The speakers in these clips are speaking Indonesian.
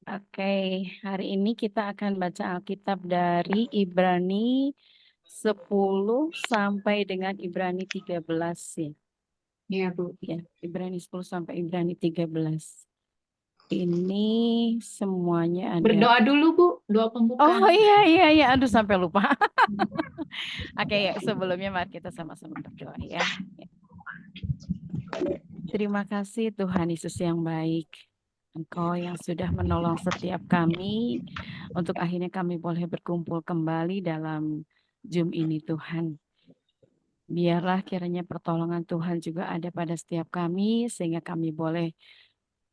Oke, hari ini kita akan baca Alkitab dari Ibrani 10 sampai dengan Ibrani 13 ya. Iya, Bu. Ya, Ibrani 10 sampai Ibrani 13. Ini semuanya ada. Berdoa dulu, Bu. Doa pembukaan. Oh iya, aduh sampai lupa. Oke ya, sebelumnya mari kita sama-sama berdoa ya. Terima kasih Tuhan Yesus yang baik. Engkau yang sudah menolong setiap kami untuk akhirnya kami boleh berkumpul kembali dalam Zoom ini Tuhan. Biarlah kiranya pertolongan Tuhan juga ada pada setiap kami sehingga kami boleh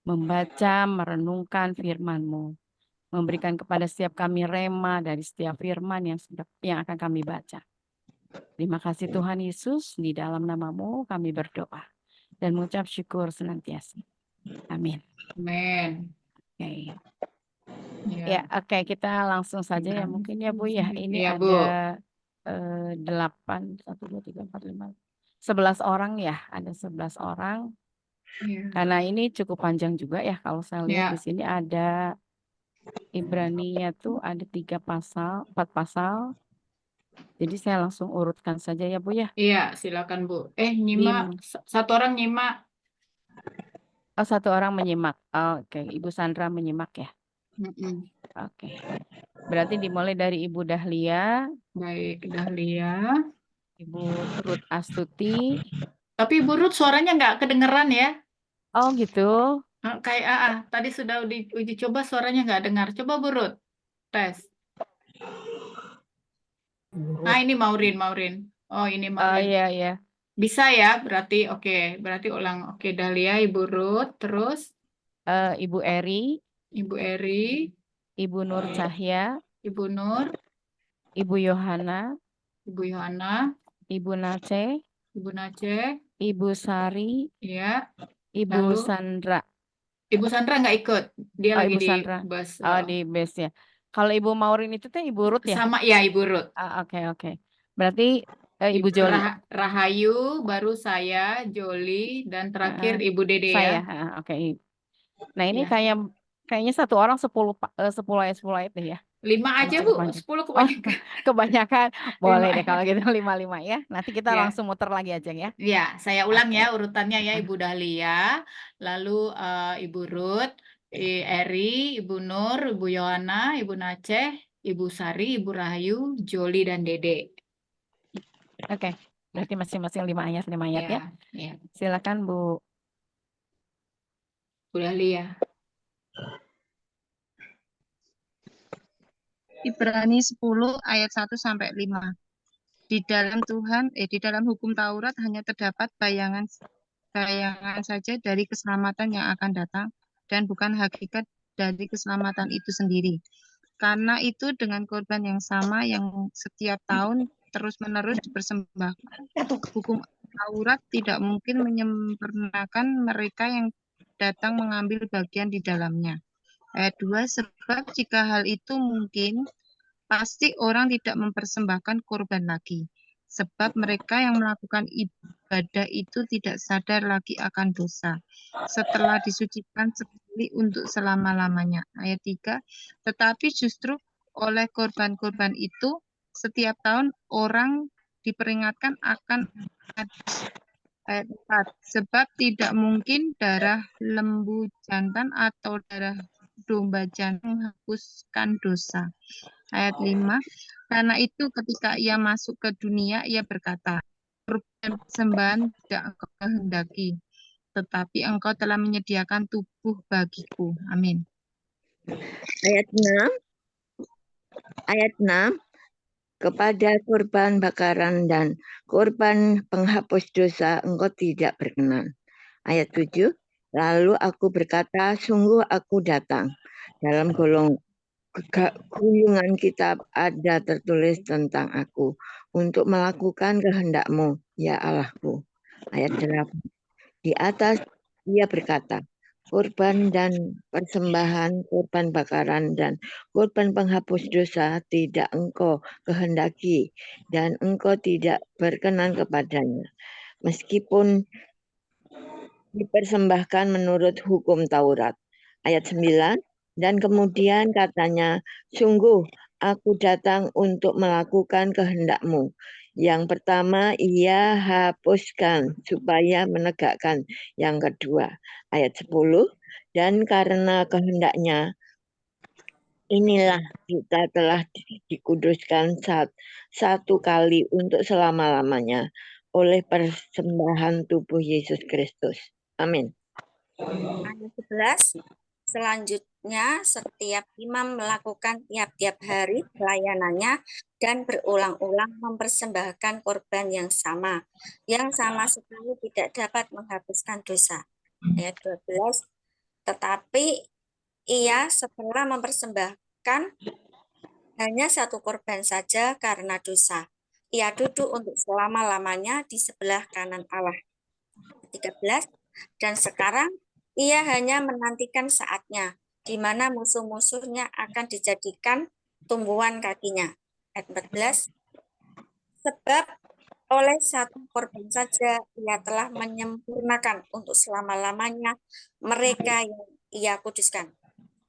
membaca, merenungkan firman-Mu. Memberikan kepada setiap kami rema dari setiap firman yang akan kami baca. Terima kasih Tuhan Yesus, di dalam nama-Mu kami berdoa dan mengucap syukur senantiasa. Amin. Amin. Oke. Ya. Ya, oke, kita langsung saja ya mungkin ya Bu ya. Ini Iya, Bu. ada 8, 1, 2, 3, 4, 5, 11 orang ya. Ada 11 orang. Iya. Karena ini cukup panjang juga ya. Kalau saya lihat Ya. di sini ada Ibraninya tuh ada 3 pasal, 4 pasal. Jadi saya langsung urutkan saja ya Bu ya. Iya, silakan, Bu. Nyimak. Satu orang nyimak. Oh, satu orang menyimak. Oke, Ibu Sandra menyimak ya. Oke. Berarti dimulai dari Ibu Dahlia, Baik, Dahlia. Ibu Ruth Astuti. Tapi Bu Ruth suaranya nggak kedengeran ya. Oh gitu. Kayak tadi sudah uji coba suaranya nggak dengar. Coba Bu Ruth, tes. Ini Maureen. Oh, ini Oh Maureen. iya. Bisa ya, berarti oke. Berarti ulang. Oke, Dahlia, Ibu Ruth, terus Ibu Eri, Ibu Eri, Ibu Nur Cahya, Ibu Nur, Ibu Yohana, Ibu Yohana, Ibu Nace, Ibu Nace, Ibu Sari, ya. Ibu Lalu Sandra. Ibu Sandra nggak ikut, dia Oh lagi Ibu di Sandra. bus. Oh di base ya. Kalau Ibu Maureen itu teh Ibu Ruth ya. Sama ya Ibu Ruth. Oke. Berarti Ibu Ibu Joli. Rahayu, baru saya, Joli, dan terakhir Ah, Ibu Dede ya. saya. Oke. Nah ini Ya. kayaknya satu orang 10 ayat deh ya. 5 Karena aja cukup Bu, panjang. 10 Oh, kebanyakan. kebanyakan. Boleh 5 deh kalau aja. gitu 5 ya. Nanti kita Ya. langsung muter lagi aja ya. Ya, saya ulang Oke. ya urutannya ya, Ah, Ibu Dahlia, lalu Ibu Ruth, Eri, Ibu Nur, Ibu Yohana, Ibu Naceh, Ibu Sari, Ibu Rahayu, Joli, dan Dede. Oke. Berarti masing-masing 5 ayat ya. Ya, Silakan Bu. Bu Dahlia. Ibrani 10 ayat 1 sampai 5. Di dalam hukum Taurat hanya terdapat bayangan saja dari keselamatan yang akan datang dan bukan hakikat dari keselamatan itu sendiri. Karena itu dengan korban yang sama yang setiap tahun terus-menerus dipersembahkan, hukum Taurat tidak mungkin menyempurnakan mereka yang datang mengambil bagian di dalamnya. Ayat 2, sebab jika hal itu mungkin, pasti orang tidak mempersembahkan korban lagi. Sebab mereka yang melakukan ibadah itu tidak sadar lagi akan dosa. Setelah disucikan sekali untuk selama-lamanya. Ayat 3, tetapi justru oleh korban-korban itu, setiap tahun orang diperingatkan akan ayat 4, sebab tidak mungkin darah lembu jantan atau darah domba jantan menghapuskan dosa. Ayat 5, karena itu ketika ia masuk ke dunia, ia berkata, korban persembahan tidak engkau kehendaki, tetapi engkau telah menyediakan tubuh bagiku. Amin. Ayat 6, kepada korban bakaran dan korban penghapus dosa engkau tidak berkenan. Ayat 7, lalu aku berkata, sungguh aku datang. Dalam gulungan kitab ada tertulis tentang aku untuk melakukan kehendak-Mu, ya Allahku. Ayat 8. Di atas dia berkata, korban dan persembahan, korban bakaran dan korban penghapus dosa tidak engkau kehendaki dan engkau tidak berkenan kepadanya. Meskipun dipersembahkan menurut hukum Taurat. Ayat 9, Dan kemudian katanya, sungguh aku datang untuk melakukan kehendak-Mu. Yang pertama, ia hapuskan supaya menegakkan. Yang kedua, ayat 10, dan karena kehendaknya, inilah kita telah dikuduskan satu kali untuk selama-lamanya oleh persembahan tubuh Yesus Kristus. Amin. Ayat 11. Selanjutnya, setiap imam melakukan tiap-tiap hari pelayanannya dan berulang-ulang mempersembahkan korban yang sama sekali tidak dapat menghapuskan dosa. Ayat 12. Tetapi ia setelah mempersembahkan hanya satu korban saja karena dosa. Ia duduk untuk selama-lamanya di sebelah kanan Allah. 13. Dan sekarang ia hanya menantikan saatnya di mana musuh-musuhnya akan dijadikan tumbuhan kakinya. Ayat 14. Sebab oleh satu korban saja ia telah menyempurnakan untuk selama-lamanya mereka yang ia kuduskan.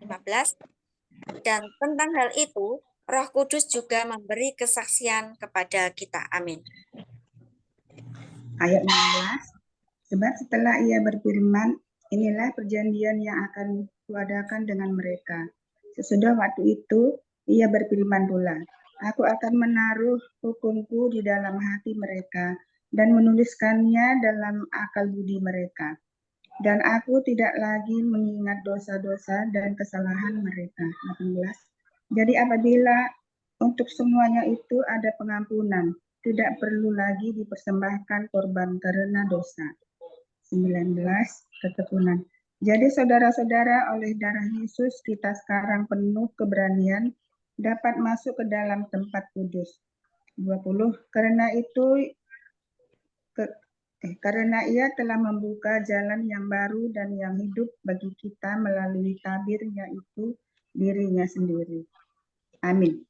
15. Dan tentang hal itu, Roh Kudus juga memberi kesaksian kepada kita. Amin. Ayat 16. Sebab setelah ia berfirman, inilah perjanjian yang akan kuadakan dengan mereka. Sesudah waktu itu, ia berfirman pula, aku akan menaruh hukumku di dalam hati mereka dan menuliskannya dalam akal budi mereka. Dan aku tidak lagi mengingat dosa-dosa dan kesalahan mereka. 18. Jadi apabila untuk semuanya itu ada pengampunan, tidak perlu lagi dipersembahkan korban karena dosa. 19. Ketekunan. Jadi saudara-saudara, oleh darah Yesus kita sekarang penuh keberanian dapat masuk ke dalam tempat kudus. 20. Karena ia telah membuka jalan yang baru dan yang hidup bagi kita melalui tabir yaitu dirinya sendiri. Amin.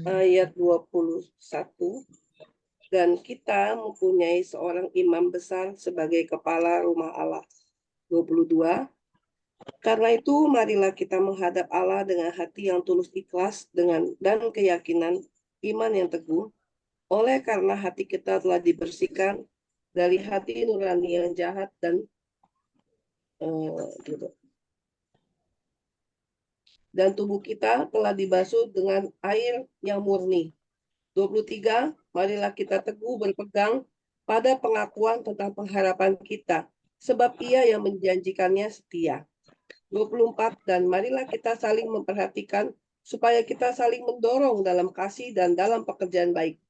Ayat 21. Dan kita mempunyai seorang imam besar sebagai kepala rumah Allah. 22. Karena itu marilah kita menghadap Allah dengan hati yang tulus ikhlas dan keyakinan iman yang teguh. Oleh karena hati kita telah dibersihkan dari hati nurani yang jahat dan tubuh kita telah dibasuh dengan air yang murni. 23. Marilah kita teguh berpegang pada pengakuan tentang pengharapan kita, sebab ia yang menjanjikannya setia. 24. Dan marilah kita saling memperhatikan supaya kita saling mendorong dalam kasih dan dalam pekerjaan baik.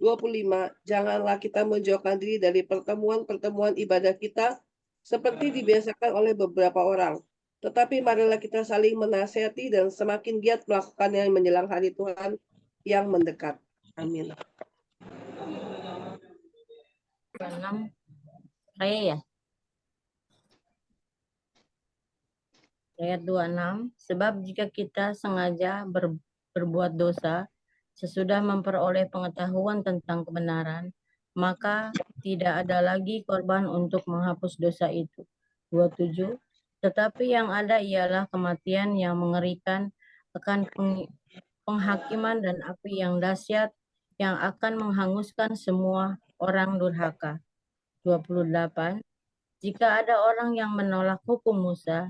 25. Janganlah kita menjauhkan diri dari pertemuan-pertemuan ibadah kita seperti dibiasakan oleh beberapa orang. Tetapi marilah kita saling menasihati dan semakin giat melakukannya menjelang hari Tuhan yang mendekat. Amin. 26. Saya ya. Ayat 26. Sebab jika kita sengaja berbuat dosa, sesudah memperoleh pengetahuan tentang kebenaran, maka tidak ada lagi korban untuk menghapus dosa itu. 27. Tetapi yang ada ialah kematian yang mengerikan akan penghakiman dan api yang dahsyat yang akan menghanguskan semua orang durhaka. 28. Jika ada orang yang menolak hukum Musa,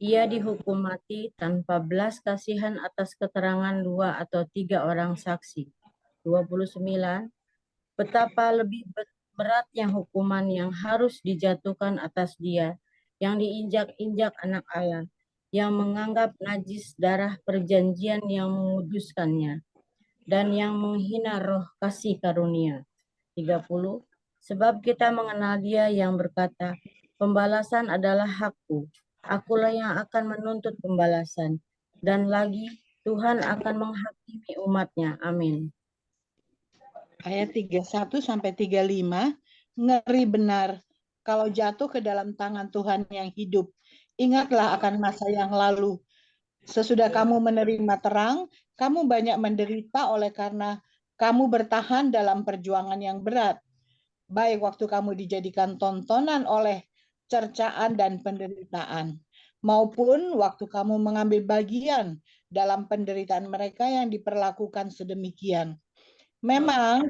ia dihukum mati tanpa belas kasihan atas keterangan 2 atau 3 orang saksi. 29. Betapa lebih beratnya hukuman yang harus dijatuhkan atas dia, yang diinjak-injak anak Allah, yang menganggap najis darah perjanjian yang menguduskannya, dan yang menghina roh kasih karunia. 30. Sebab kita mengenal dia yang berkata, pembalasan adalah hakku. Akulah yang akan menuntut pembalasan. Dan lagi, Tuhan akan menghakimi umatnya. Amin. Ayat 31 sampai 35, ngeri benar kalau jatuh ke dalam tangan Tuhan yang hidup. Ingatlah akan masa yang lalu. Sesudah kamu menerima terang, kamu banyak menderita oleh karena kamu bertahan dalam perjuangan yang berat. Baik waktu kamu dijadikan tontonan oleh cercaan dan penderitaan. maupun waktu kamu mengambil bagian dalam penderitaan mereka yang diperlakukan sedemikian. Memang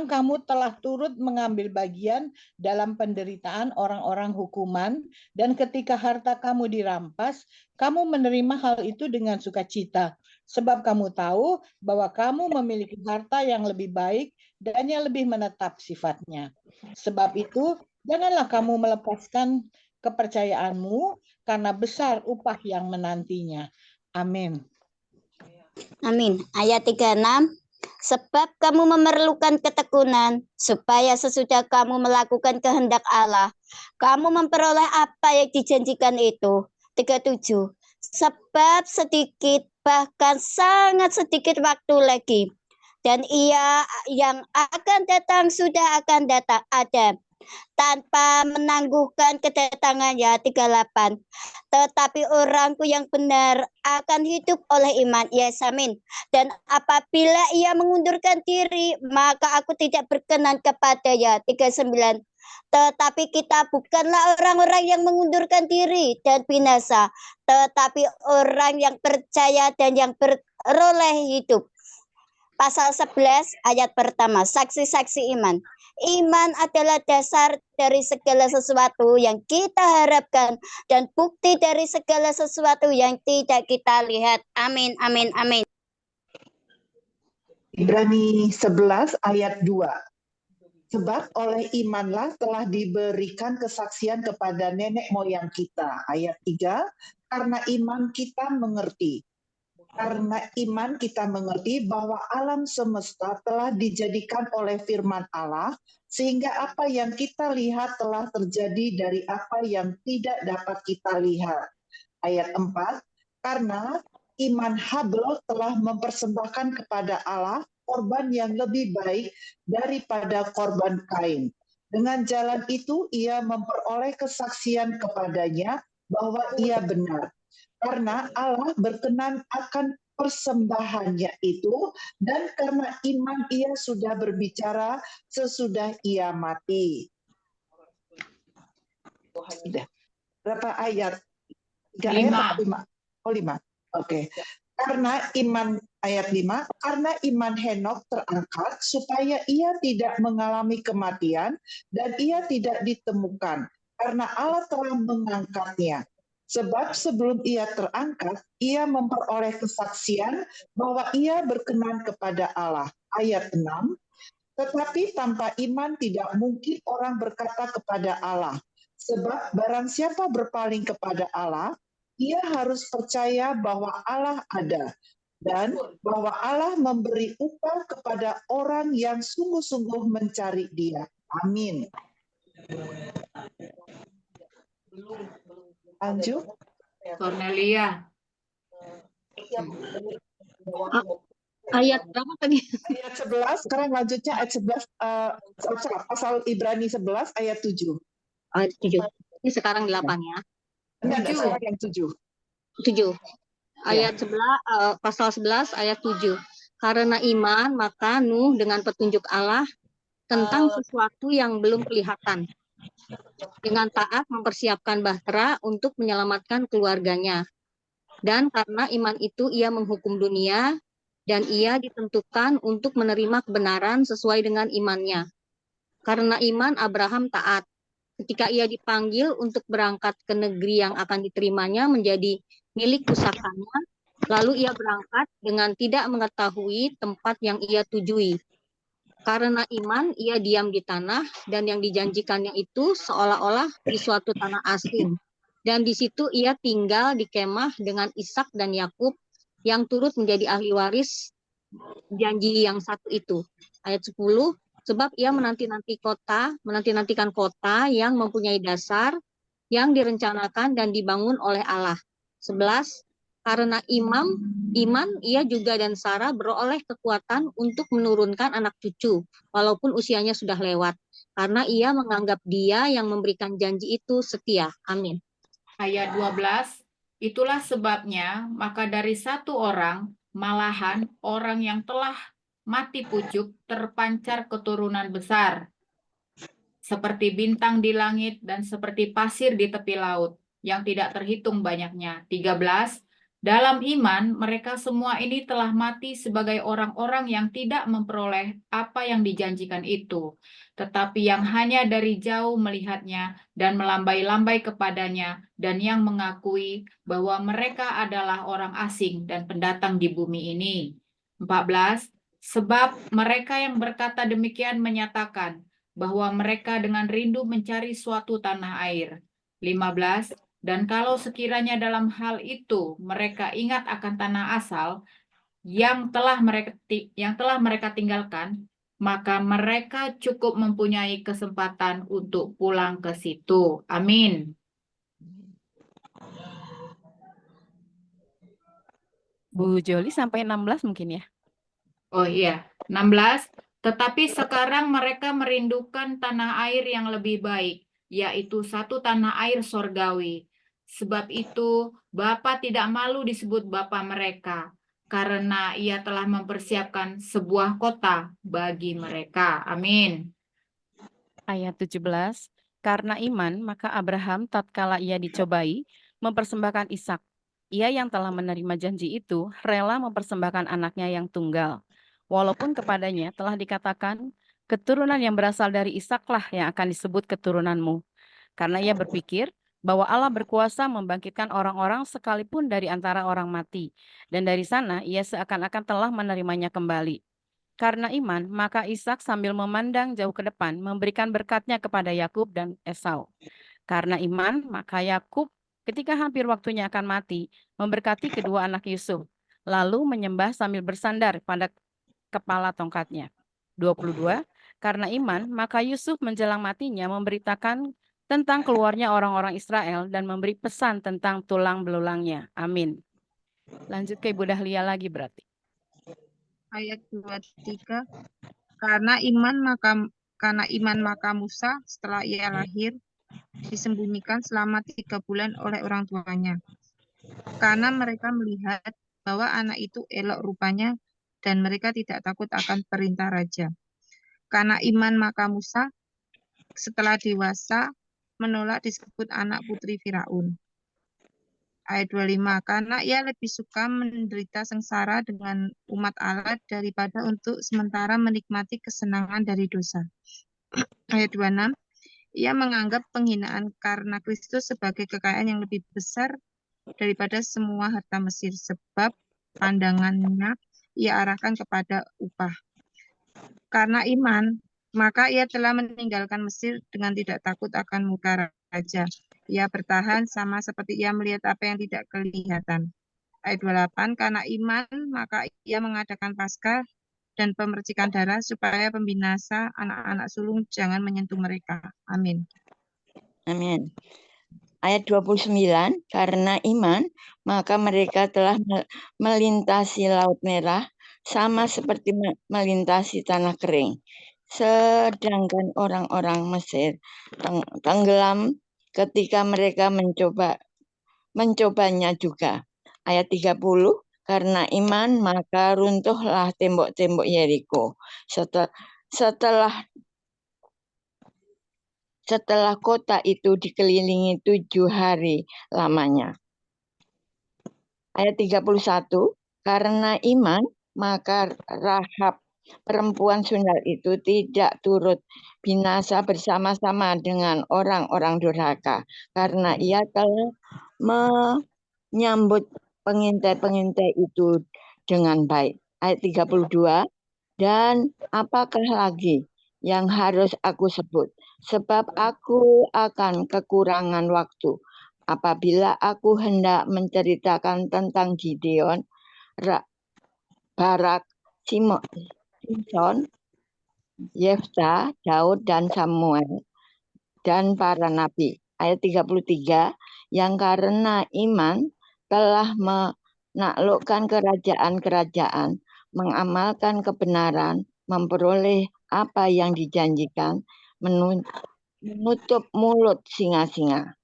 kamu telah turut mengambil bagian dalam penderitaan orang-orang hukuman, dan ketika harta kamu dirampas, kamu menerima hal itu dengan sukacita, sebab kamu tahu bahwa kamu memiliki harta yang lebih baik dan yang lebih menetap sifatnya. Sebab itu, janganlah kamu melepaskan kepercayaanmu, karena besar upah yang menantinya. Amin. Amin. Ayat 36. Sebab kamu memerlukan ketekunan, supaya sesudah kamu melakukan kehendak Allah, kamu memperoleh apa yang dijanjikan itu. 37. Sebab sedikit, bahkan sangat sedikit waktu lagi, dan Ia yang akan datang sudah akan datang ada, tanpa menangguhkan kedatangannya. 38. Tetapi orangku yang benar akan hidup oleh iman. Yes, amin. Dan apabila ia mengundurkan diri, maka aku tidak berkenan kepadanya. 39. Tetapi kita bukanlah orang-orang yang mengundurkan diri dan binasa, tetapi orang yang percaya dan yang beroleh hidup. Pasal 11 ayat pertama, saksi-saksi iman. Iman adalah dasar dari segala sesuatu yang kita harapkan dan bukti dari segala sesuatu yang tidak kita lihat. Amin, amin, amin. Ibrani 11 ayat 2. Sebab oleh imanlah telah diberikan kesaksian kepada nenek moyang kita. Ayat 3, karena iman kita mengerti. Karena iman kita mengerti bahwa alam semesta telah dijadikan oleh firman Allah, sehingga apa yang kita lihat telah terjadi dari apa yang tidak dapat kita lihat. Ayat 4, karena iman Habel telah mempersembahkan kepada Allah korban yang lebih baik daripada korban Kain. Dengan jalan itu ia memperoleh kesaksian kepadanya bahwa ia benar. Karena Allah berkenan akan persembahannya itu, dan karena iman ia sudah berbicara sesudah ia mati. Sudah. Berapa ayat? 3 ayat atau 5? Oh, 5. Oke. Karena iman, ayat 5, karena iman Henok terangkat supaya ia tidak mengalami kematian dan ia tidak ditemukan, karena Allah telah mengangkatnya. Sebab sebelum ia terangkat, ia memperoleh kesaksian bahwa ia berkenan kepada Allah. Ayat 6, tetapi tanpa iman tidak mungkin orang berkata kepada Allah. Sebab barang siapa berpaling kepada Allah, ia harus percaya bahwa Allah ada, dan bahwa Allah memberi upah kepada orang yang sungguh-sungguh mencari Dia. Amin. Lanjut. Cornelia. Ayat berapa tadi? Ayat 11, sekarang lanjutnya ayat 11, pasal Ibrani 11 ayat 7. Ayat 7. Ini sekarang 8 ya. Enggak, sekarang yang 7. 7. Ayat 11, pasal 11 ayat 7. Karena iman, maka Nuh dengan petunjuk Allah tentang sesuatu yang belum kelihatan, dengan taat mempersiapkan bahtera untuk menyelamatkan keluarganya. Dan karena iman itu ia menghukum dunia, dan ia ditentukan untuk menerima kebenaran sesuai dengan imannya. Karena iman Abraham taat. Ketika ia dipanggil untuk berangkat ke negeri yang akan diterimanya menjadi milik pusakanya, lalu ia berangkat dengan tidak mengetahui tempat yang ia tujui. Karena iman, ia diam di tanah, dan yang dijanjikannya itu seolah-olah di suatu tanah asing. Dan di situ ia tinggal di kemah dengan Ishak dan Yakub, yang turut menjadi ahli waris janji yang satu itu. Ayat 10, sebab ia menanti-nantikan kota yang mempunyai dasar, yang direncanakan dan dibangun oleh Allah. 11, karena iman, ia juga dan Sarah beroleh kekuatan untuk menurunkan anak cucu, walaupun usianya sudah lewat. Karena ia menganggap Dia yang memberikan janji itu setia. Amin. Ayat 12, itulah sebabnya, maka dari satu orang, malahan orang yang telah mati pucuk, terpancar keturunan besar, seperti bintang di langit dan seperti pasir di tepi laut. yang tidak terhitung banyaknya. 13. Dalam iman, mereka semua ini telah mati sebagai orang-orang yang tidak memperoleh apa yang dijanjikan itu, tetapi yang hanya dari jauh melihatnya dan melambai-lambai kepadanya, dan yang mengakui bahwa mereka adalah orang asing dan pendatang di bumi ini. 14. Sebab mereka yang berkata demikian menyatakan bahwa mereka dengan rindu mencari suatu tanah air. 15. Dan kalau sekiranya dalam hal itu mereka ingat akan tanah asal yang telah mereka tinggalkan, maka mereka cukup mempunyai kesempatan untuk pulang ke situ. Amin. Bu Joli sampai 16 mungkin ya. Oh iya, 16. Tetapi sekarang mereka merindukan tanah air yang lebih baik, yaitu satu tanah air sorgawi. Sebab itu, Bapa tidak malu disebut Bapa mereka, karena ia telah mempersiapkan sebuah kota bagi mereka. Amin. Ayat 17, karena iman, maka Abraham tatkala ia dicobai, mempersembahkan Ishak. Ia yang telah menerima janji itu, rela mempersembahkan anaknya yang tunggal. Walaupun kepadanya telah dikatakan, keturunan yang berasal dari Ishaklah yang akan disebut keturunanmu. Karena ia berpikir bahwa Allah berkuasa membangkitkan orang-orang sekalipun dari antara orang mati. Dan dari sana ia seakan-akan telah menerimanya kembali. Karena iman, maka Ishak sambil memandang jauh ke depan memberikan berkatnya kepada Yakub dan Esau. Karena iman, maka Yakub ketika hampir waktunya akan mati, memberkati kedua anak Yusuf, lalu menyembah sambil bersandar pada kepala tongkatnya. 22, karena iman, maka Yusuf menjelang matinya memberitakan tentang keluarnya orang-orang Israel dan memberi pesan tentang tulang belulangnya. Amin. Lanjut ke Ibu Dahlia lagi berarti. Ayat 23, karena iman maka Musa setelah ia lahir disembunyikan selama 3 bulan oleh orang tuanya. Karena mereka melihat bahwa anak itu elok rupanya dan mereka tidak takut akan perintah raja. Karena iman maka Musa setelah dewasa menolak disebut anak putri Firaun. Ayat 25, karena ia lebih suka menderita sengsara dengan umat Allah daripada untuk sementara menikmati kesenangan dari dosa. Ayat 26, ia menganggap penghinaan karena Kristus sebagai kekayaan yang lebih besar daripada semua harta Mesir, sebab pandangannya ia arahkan kepada upah. Karena iman, maka ia telah meninggalkan Mesir dengan tidak takut akan muka raja. Ia bertahan sama seperti ia melihat apa yang tidak kelihatan. Ayat 28, karena iman, maka ia mengadakan Paskah dan pemercikan darah supaya pembinasa anak-anak sulung jangan menyentuh mereka. Amin. Amin. Ayat 29, karena iman, maka mereka telah melintasi Laut Merah, sama seperti melintasi tanah kering. Sedangkan orang-orang Mesir tenggelam ketika mereka mencobanya juga. Ayat 30, karena iman, maka runtuhlah tembok-tembok Yeriko. Setelah kota itu dikelilingi 7 hari lamanya. Ayat 31, karena iman, maka Rahab perempuan sundal itu tidak turut binasa bersama-sama dengan orang-orang durhaka, karena ia telah menyambut pengintai-pengintai itu dengan baik. Ayat 32, dan apakah lagi yang harus aku sebut? Sebab aku akan kekurangan waktu. Apabila aku hendak menceritakan tentang Gideon, Barak, Simson, Yefta, Daud, dan Samuel, dan para nabi. Ayat 33, yang karena iman telah menaklukkan kerajaan-kerajaan, mengamalkan kebenaran, memperoleh apa yang dijanjikan, menutup mulut singa-singa.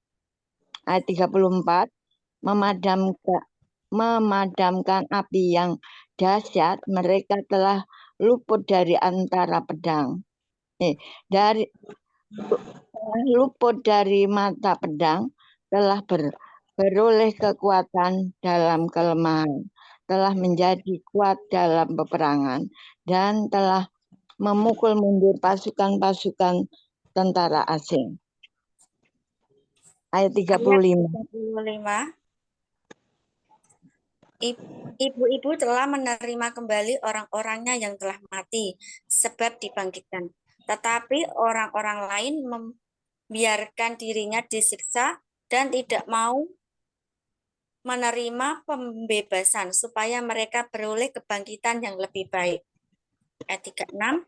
Ayat 34, memadamkan api yang dahsyat, mereka telah luput dari antara pedang. Luput dari mata pedang, telah beroleh kekuatan dalam kelemahan, telah menjadi kuat dalam peperangan, dan telah memukul mundur pasukan-pasukan tentara asing. Ayat 35. 35. Ibu-ibu telah menerima kembali orang-orangnya yang telah mati, sebab dibangkitkan. Tetapi orang-orang lain membiarkan dirinya disiksa dan tidak mau menerima pembebasan, supaya mereka beroleh kebangkitan yang lebih baik. Ayat 36.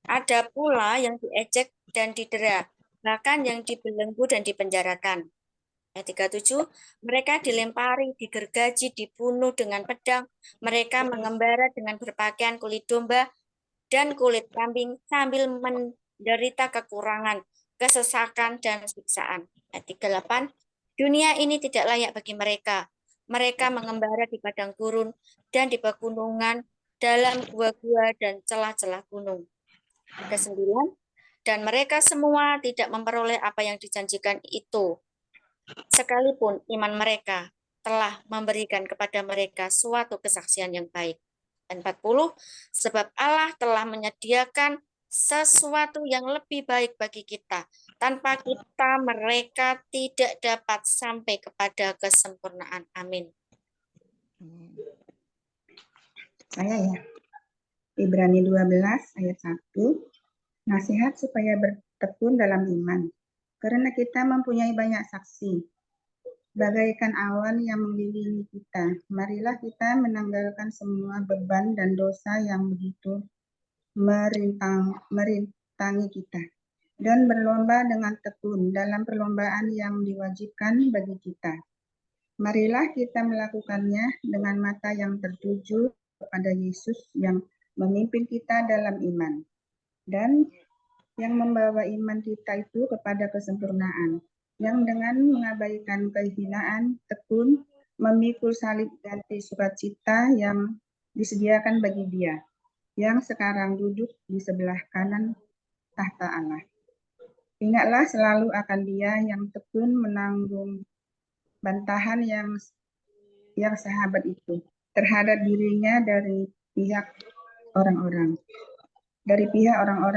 Ada pula yang diejek dan didera, bahkan yang dibelenggu dan dipenjarakan. Ayat 37, mereka dilempari, digergaji, dibunuh dengan pedang, mereka mengembara dengan berpakaian kulit domba dan kulit kambing sambil menderita kekurangan, kesesakan, dan siksaan. Ayat 38, dunia ini tidak layak bagi mereka. Mereka mengembara di padang gurun dan di pegunungan, dalam gua-gua dan celah-celah gunung. Ayat 9, dan mereka semua tidak memperoleh apa yang dijanjikan itu, sekalipun iman mereka telah memberikan kepada mereka suatu kesaksian yang baik. Dan 40, sebab Allah telah menyediakan sesuatu yang lebih baik bagi kita. Tanpa kita mereka tidak dapat sampai kepada kesempurnaan. Amin. Saya ya. Ibrani 12 ayat 1. Nasihat supaya bertekun dalam iman. Karena kita mempunyai banyak saksi, bagaikan awan yang mengelilingi kita. Marilah kita menanggalkan semua beban dan dosa yang begitu merintangi kita, dan berlomba dengan tekun dalam perlombaan yang diwajibkan bagi kita. Marilah kita melakukannya dengan mata yang tertuju kepada Yesus yang memimpin kita dalam iman, dan yang membawa iman kita itu kepada kesempurnaan, yang dengan mengabaikan kehinaan tekun memikul salib ganti sukacita yang disediakan bagi Dia, yang sekarang duduk di sebelah kanan tahta Allah. Ingatlah selalu akan Dia yang tekun menanggung bantahan yang sahabat itu terhadap dirinya dari pihak orang-orang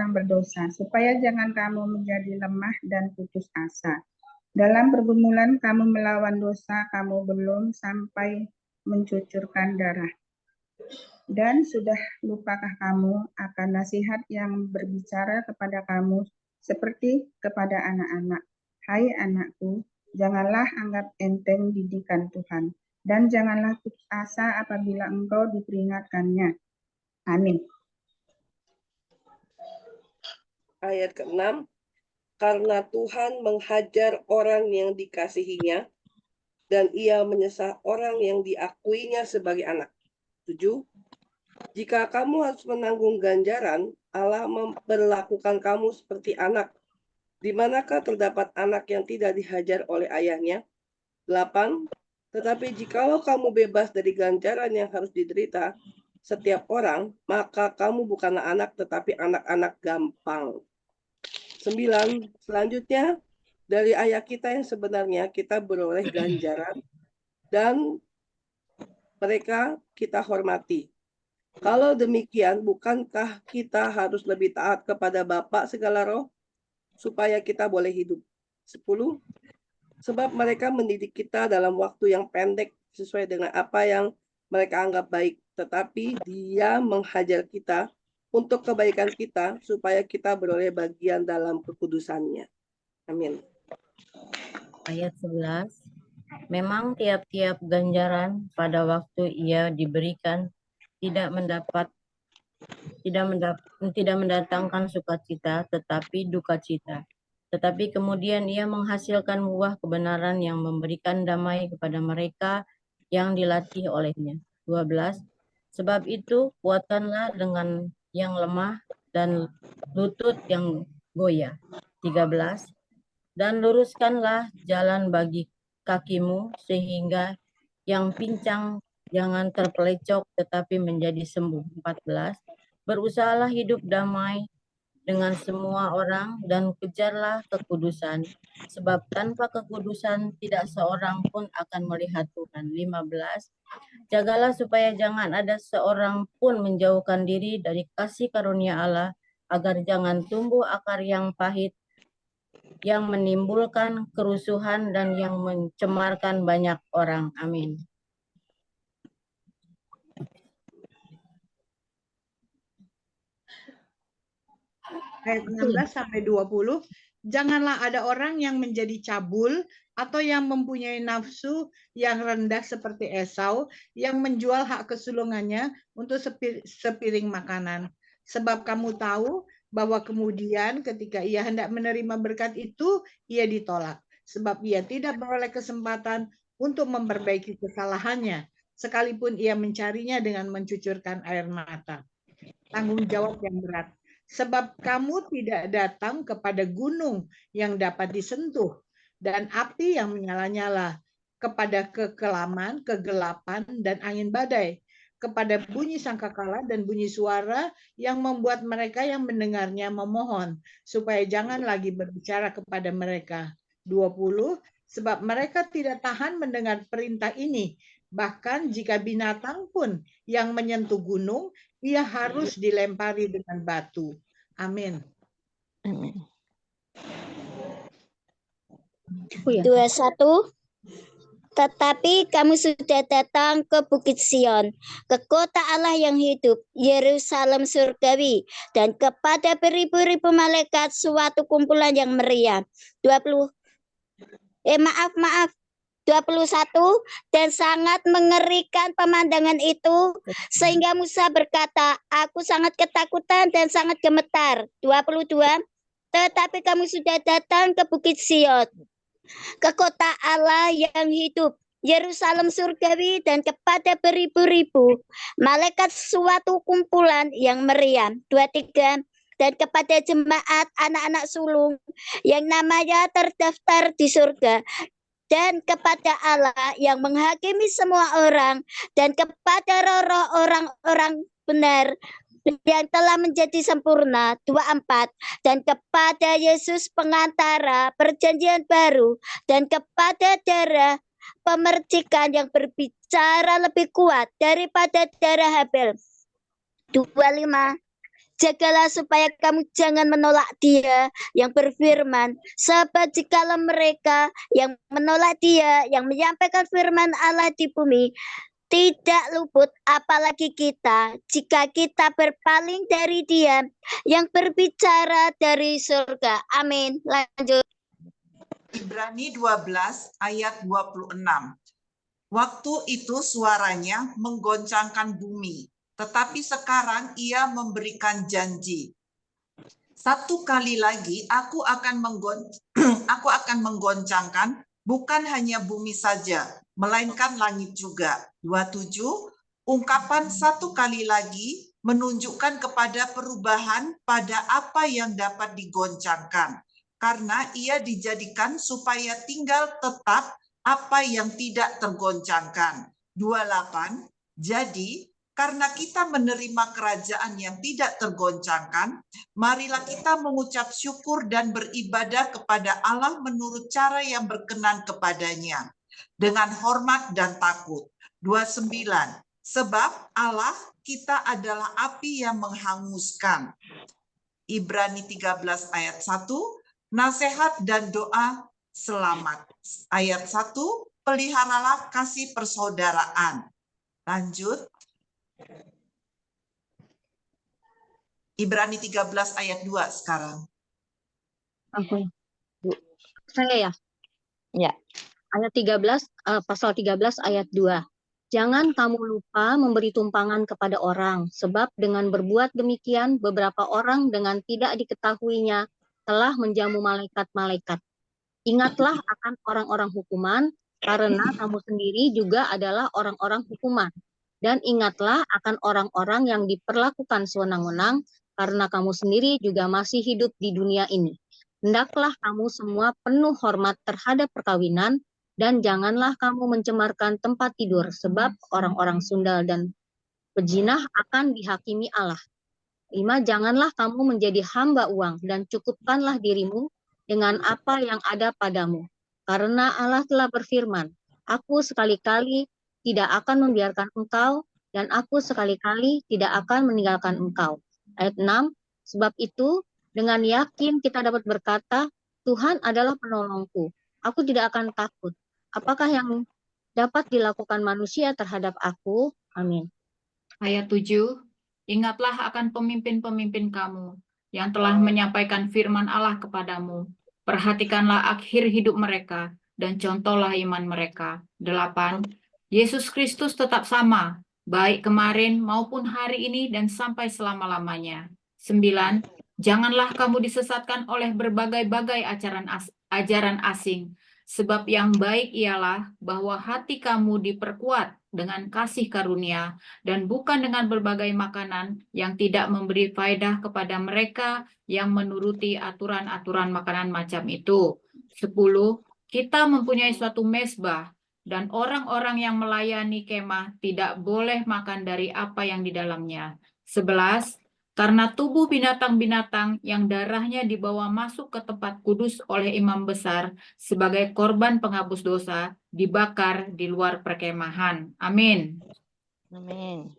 berdosa, supaya jangan kamu menjadi lemah dan putus asa. Dalam pergumulan kamu melawan dosa, kamu belum sampai mencucurkan darah. Dan sudah lupakah kamu akan nasihat yang berbicara kepada kamu seperti kepada anak-anak? Hai anakku, janganlah anggap enteng didikan Tuhan, dan janganlah putus asa apabila engkau diperingatkannya. Amin. Ayat ke-6, karena Tuhan menghajar orang yang dikasihinya, dan Ia menyesal orang yang diakuinya sebagai anak. 7, jika kamu harus menanggung ganjaran, Allah memperlakukan kamu seperti anak. Di manakah terdapat anak yang tidak dihajar oleh ayahnya? 8, tetapi jikalau kamu bebas dari ganjaran yang harus diderita setiap orang, maka kamu bukanlah anak, tetapi anak-anak gampang. 9, selanjutnya, dari ayah kita yang sebenarnya kita beroleh ganjaran, dan mereka kita hormati. Kalau demikian, bukankah kita harus lebih taat kepada Bapa segala roh, supaya kita boleh hidup? 10, sebab mereka mendidik kita dalam waktu yang pendek sesuai dengan apa yang mereka anggap baik, tetapi Dia menghajar kita untuk kebaikan kita, supaya kita beroleh bagian dalam kekudusannya. Amin. Ayat 11, memang tiap-tiap ganjaran pada waktu ia diberikan tidak mendatangkan sukacita, tetapi duka cita. Tetapi kemudian ia menghasilkan buah kebenaran yang memberikan damai kepada mereka yang dilatih olehnya. 12, sebab itu kuatkanlah dengan yang lemah dan lutut yang goyah. 13, dan luruskanlah jalan bagi kakimu, sehingga yang pincang jangan terpelecok tetapi menjadi sembuh. 14, berusahalah hidup damai dengan semua orang dan kejarlah kekudusan, sebab tanpa kekudusan tidak seorang pun akan melihat Tuhan. 15. Jagalah supaya jangan ada seorang pun menjauhkan diri dari kasih karunia Allah, agar jangan tumbuh akar yang pahit, yang menimbulkan kerusuhan dan yang mencemarkan banyak orang. Amin. Ayat 16 sampai 20, janganlah ada orang yang menjadi cabul atau yang mempunyai nafsu yang rendah seperti Esau, yang menjual hak kesulungannya untuk sepiring makanan. Sebab kamu tahu bahwa kemudian ketika ia hendak menerima berkat itu, ia ditolak. Sebab ia tidak beroleh kesempatan untuk memperbaiki kesalahannya, sekalipun ia mencarinya dengan mencucurkan air mata. Tanggung jawab yang berat. Sebab kamu tidak datang kepada gunung yang dapat disentuh dan api yang menyala-nyala, kepada kekelaman, kegelapan, dan angin badai, kepada bunyi sangkakala dan bunyi suara yang membuat mereka yang mendengarnya memohon, supaya jangan lagi berbicara kepada mereka. 20. Sebab mereka tidak tahan mendengar perintah ini, bahkan jika binatang pun yang menyentuh gunung, ia harus dilempari dengan batu. Amin. 21. Tetapi kamu sudah datang ke Bukit Sion, ke kota Allah yang hidup, Yerusalem surgawi, dan kepada beribu-ribu malaikat suatu kumpulan yang meriah. 21. Dan sangat mengerikan pemandangan itu, sehingga Musa berkata, aku sangat ketakutan dan sangat gemetar. 22. Tetapi kamu sudah datang ke Bukit Sion, ke kota Allah yang hidup, Yerusalem surgawi, dan kepada beribu-ribu malaikat suatu kumpulan yang meriah. 23. Dan kepada jemaat anak-anak sulung yang namanya terdaftar di surga, dan kepada Allah yang menghakimi semua orang, dan kepada roh-roh orang-orang benar yang telah menjadi sempurna. 24. Dan kepada Yesus pengantara perjanjian baru, dan kepada darah pemercikan yang berbicara lebih kuat daripada darah Habel. 25. Jagalah supaya kamu jangan menolak Dia yang berfirman, sebab jikalau mereka yang menolak Dia yang menyampaikan firman Allah di bumi tidak luput, apalagi kita, jika kita berpaling dari Dia yang berbicara dari surga. Amin. Lanjut. Ibrani 12 ayat 26. Waktu itu suaranya menggoncangkan bumi, tetapi sekarang ia memberikan janji. Satu kali lagi aku akan menggoncangkan bukan hanya bumi saja, melainkan langit juga. 27. Ungkapan satu kali lagi menunjukkan kepada perubahan pada apa yang dapat digoncangkan, karena ia dijadikan supaya tinggal tetap apa yang tidak tergoncangkan. 28. Jadi, karena kita menerima kerajaan yang tidak tergoncangkan, marilah kita mengucap syukur dan beribadah kepada Allah menurut cara yang berkenan kepadanya, dengan hormat dan takut. 29. Sebab Allah kita adalah api yang menghanguskan. Ibrani 13 ayat 1. Nasihat dan doa selamat. Ayat 1. Peliharalah kasih persaudaraan. Lanjut. Ibrani 13 ayat 2 sekarang. Oke. Saya ya? Ya. Ayat 13, pasal 13 ayat 2. Jangan kamu lupa memberi tumpangan kepada orang, sebab dengan berbuat demikian beberapa orang dengan tidak diketahuinya telah menjamu malaikat-malaikat. Ingatlah akan orang-orang hukuman, karena kamu sendiri juga adalah orang-orang hukuman. Dan ingatlah akan orang-orang yang diperlakukan sewenang-wenang, karena kamu sendiri juga masih hidup di dunia ini. Hendaklah kamu semua penuh hormat terhadap perkawinan, dan janganlah kamu mencemarkan tempat tidur, sebab orang-orang sundal dan pejinah akan dihakimi Allah. 5. Janganlah kamu menjadi hamba uang dan cukupkanlah dirimu dengan apa yang ada padamu. Karena Allah telah berfirman, Aku sekali-kali tidak akan membiarkan engkau dan aku sekali-kali tidak akan meninggalkan engkau. Ayat 6. Sebab itu dengan yakin kita dapat berkata, Tuhan adalah penolongku. Aku tidak akan takut. Apakah yang dapat dilakukan manusia terhadap aku? Amin. Ayat 7. Ingatlah akan pemimpin-pemimpin kamu yang telah menyampaikan firman Allah kepadamu. Perhatikanlah akhir hidup mereka dan contohlah iman mereka. 8. Yesus Kristus tetap sama, baik kemarin maupun hari ini dan sampai selama-lamanya. 9. Janganlah kamu disesatkan oleh berbagai-bagai ajaran asing, sebab yang baik ialah bahwa hati kamu diperkuat dengan kasih karunia dan bukan dengan berbagai makanan yang tidak memberi faedah kepada mereka yang menuruti aturan-aturan makanan macam itu. 10. Kita mempunyai suatu mezbah dan orang-orang yang melayani kemah tidak boleh makan dari apa yang di dalamnya. 11. Karena tubuh binatang-binatang yang darahnya dibawa masuk ke tempat kudus oleh imam besar sebagai korban penghapus dosa dibakar di luar perkemahan. Amin. Amin.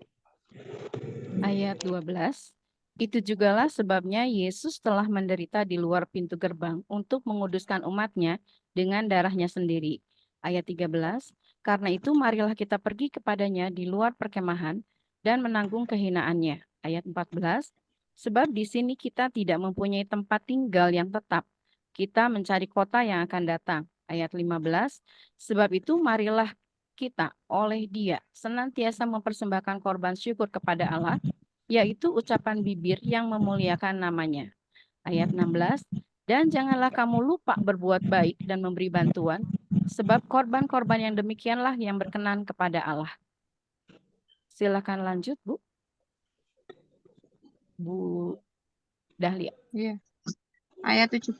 Ayat 12. Itu jugalah sebabnya Yesus telah menderita di luar pintu gerbang untuk menguduskan umatnya dengan darahnya sendiri. Ayat 13. Karena itu marilah kita pergi kepadanya di luar perkemahan dan menanggung kehinaannya. Ayat 14. Sebab di sini kita tidak mempunyai tempat tinggal yang tetap. Kita mencari kota yang akan datang. Ayat 15. Sebab itu marilah kita oleh Dia senantiasa mempersembahkan korban syukur kepada Allah, yaitu ucapan bibir yang memuliakan namanya. Ayat 16. Dan janganlah kamu lupa berbuat baik dan memberi bantuan, sebab korban-korban yang demikianlah yang berkenan kepada Allah. Silakan lanjut, Bu. Bu Dahlia. Iya. Ayat 17.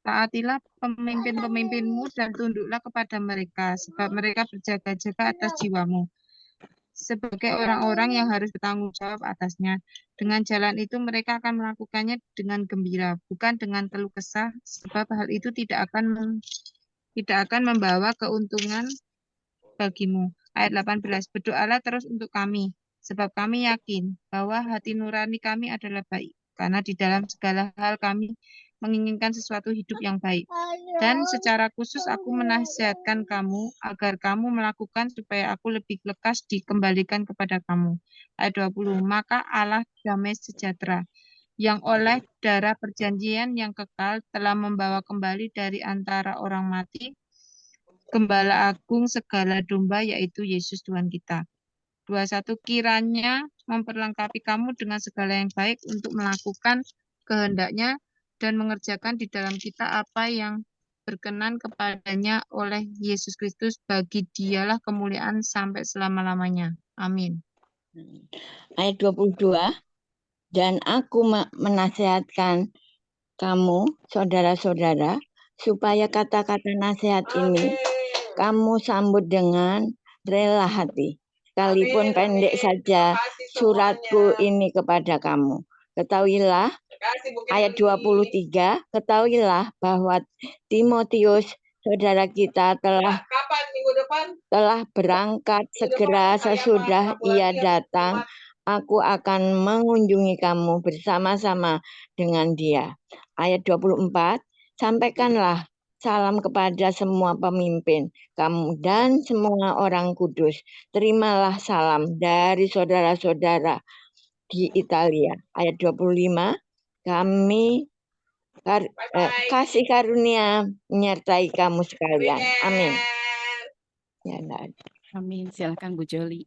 Taatilah pemimpin-pemimpinmu dan tunduklah kepada mereka, sebab mereka berjaga-jaga atas jiwamu, sebagai orang-orang yang harus bertanggung jawab atasnya. Dengan jalan itu mereka akan melakukannya dengan gembira, bukan dengan keluh kesah, sebab hal itu tidak akan membawa keuntungan bagimu. Ayat 18. Berdoalah terus untuk kami, sebab kami yakin bahwa hati nurani kami adalah baik, karena di dalam segala hal kami menginginkan sesuatu hidup yang baik. Dan secara khusus aku menasihatkan kamu agar kamu melakukan supaya aku lebih lekas dikembalikan kepada kamu. Ayat 20. Maka Allah damai sejahtera, yang oleh darah perjanjian yang kekal telah membawa kembali dari antara orang mati Gembala Agung segala domba, yaitu Yesus Tuhan kita. 21. Kiranya memperlengkapi kamu dengan segala yang baik untuk melakukan kehendaknya dan mengerjakan di dalam kita apa yang berkenan kepadanya oleh Yesus Kristus. Bagi Dialah kemuliaan sampai selama-lamanya. Amin. Ayat 22. Dan aku menasihatkan kamu, saudara-saudara, supaya kata-kata nasihat ini kamu sambut dengan rela hati. Sekalipun pendek saja suratku ini kepada kamu. Ketahuilah, ayat 23, ketahuilah bahwa Timotius, saudara kita, telah berangkat segera sesudah ia datang. Aku akan mengunjungi kamu bersama-sama dengan dia. Ayat 24, sampaikanlah salam kepada semua pemimpin kamu dan semua orang kudus. Terimalah salam dari saudara-saudara di Italia. Ayat 25, kami kasih karunia menyertai kamu sekalian. Amin. Ya, amin. Silakan Bu Joli.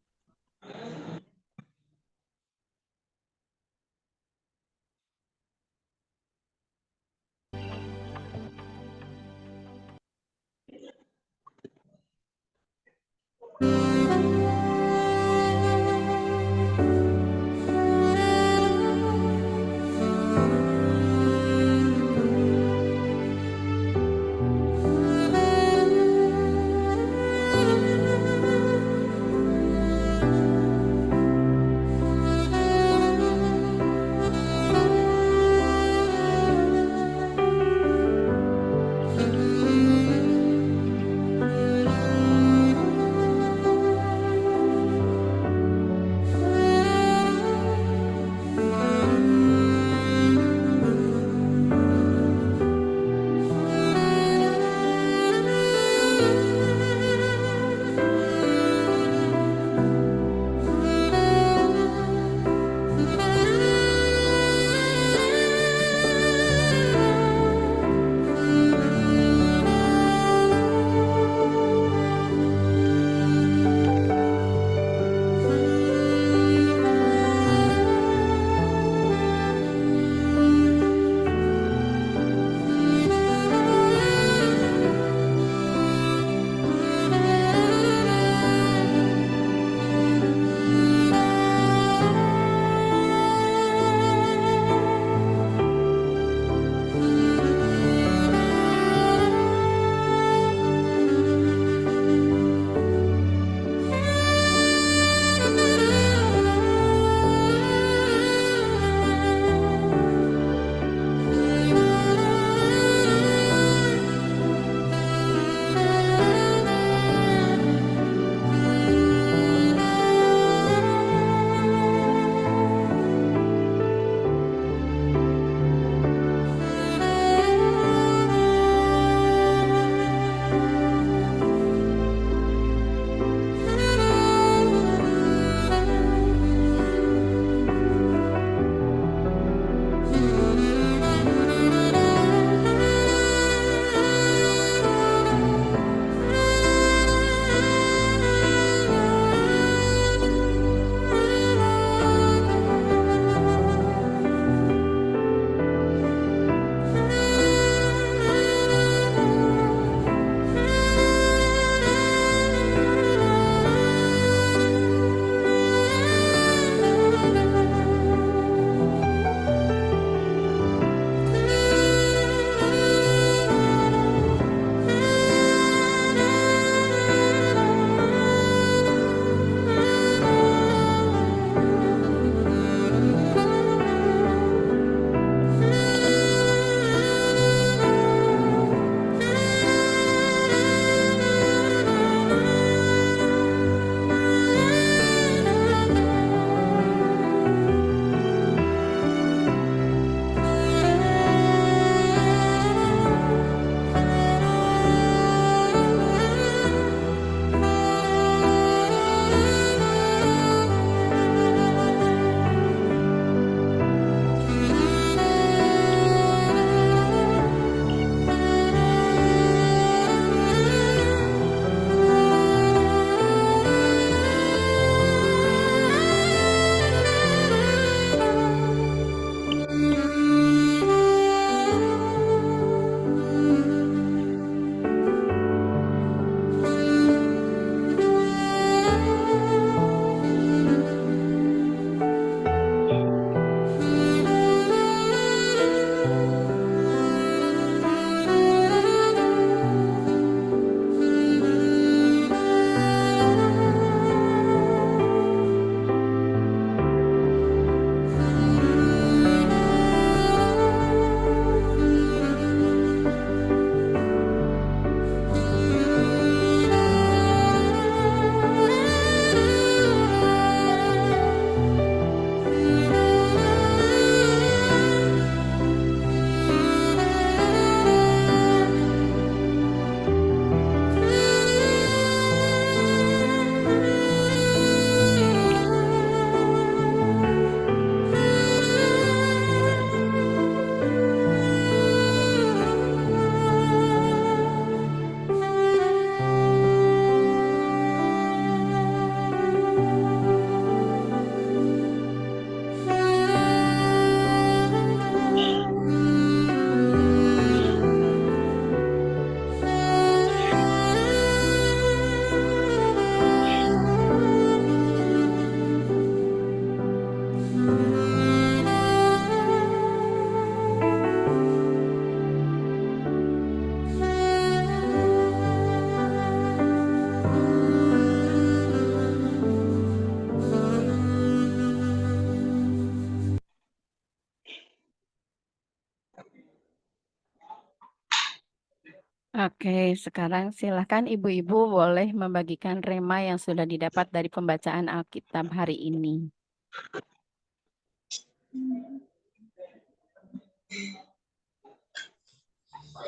Oke, sekarang silakan ibu-ibu boleh membagikan rema yang sudah didapat dari pembacaan Alkitab hari ini.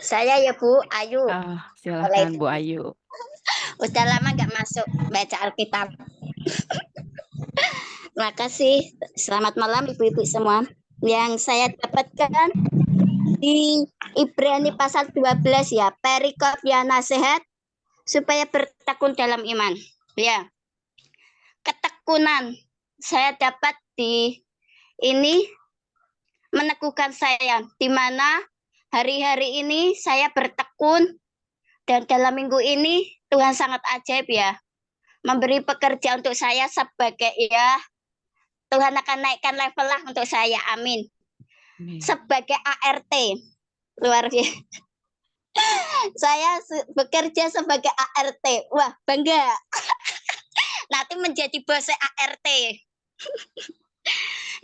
Saya ya Bu, Ayu. Silakan Bu Ayu. Udah lama nggak masuk baca Alkitab. Terima kasih. Selamat malam ibu-ibu semua. Yang saya dapatkan di Ibrani pasal 12 ya, perikop ya nasihat supaya bertekun dalam iman. Ya. Ketekunan saya dapat di ini meneguhkan saya di mana hari-hari ini saya bertekun dan dalam minggu ini Tuhan sangat ajaib ya. Memberi pekerjaan untuk saya sebagai ya Tuhan akan naikkan level lah untuk saya. Amin. Sebagai ART. Luar biasa. Saya bekerja sebagai ART. Wah, bangga. Nanti menjadi bos ART.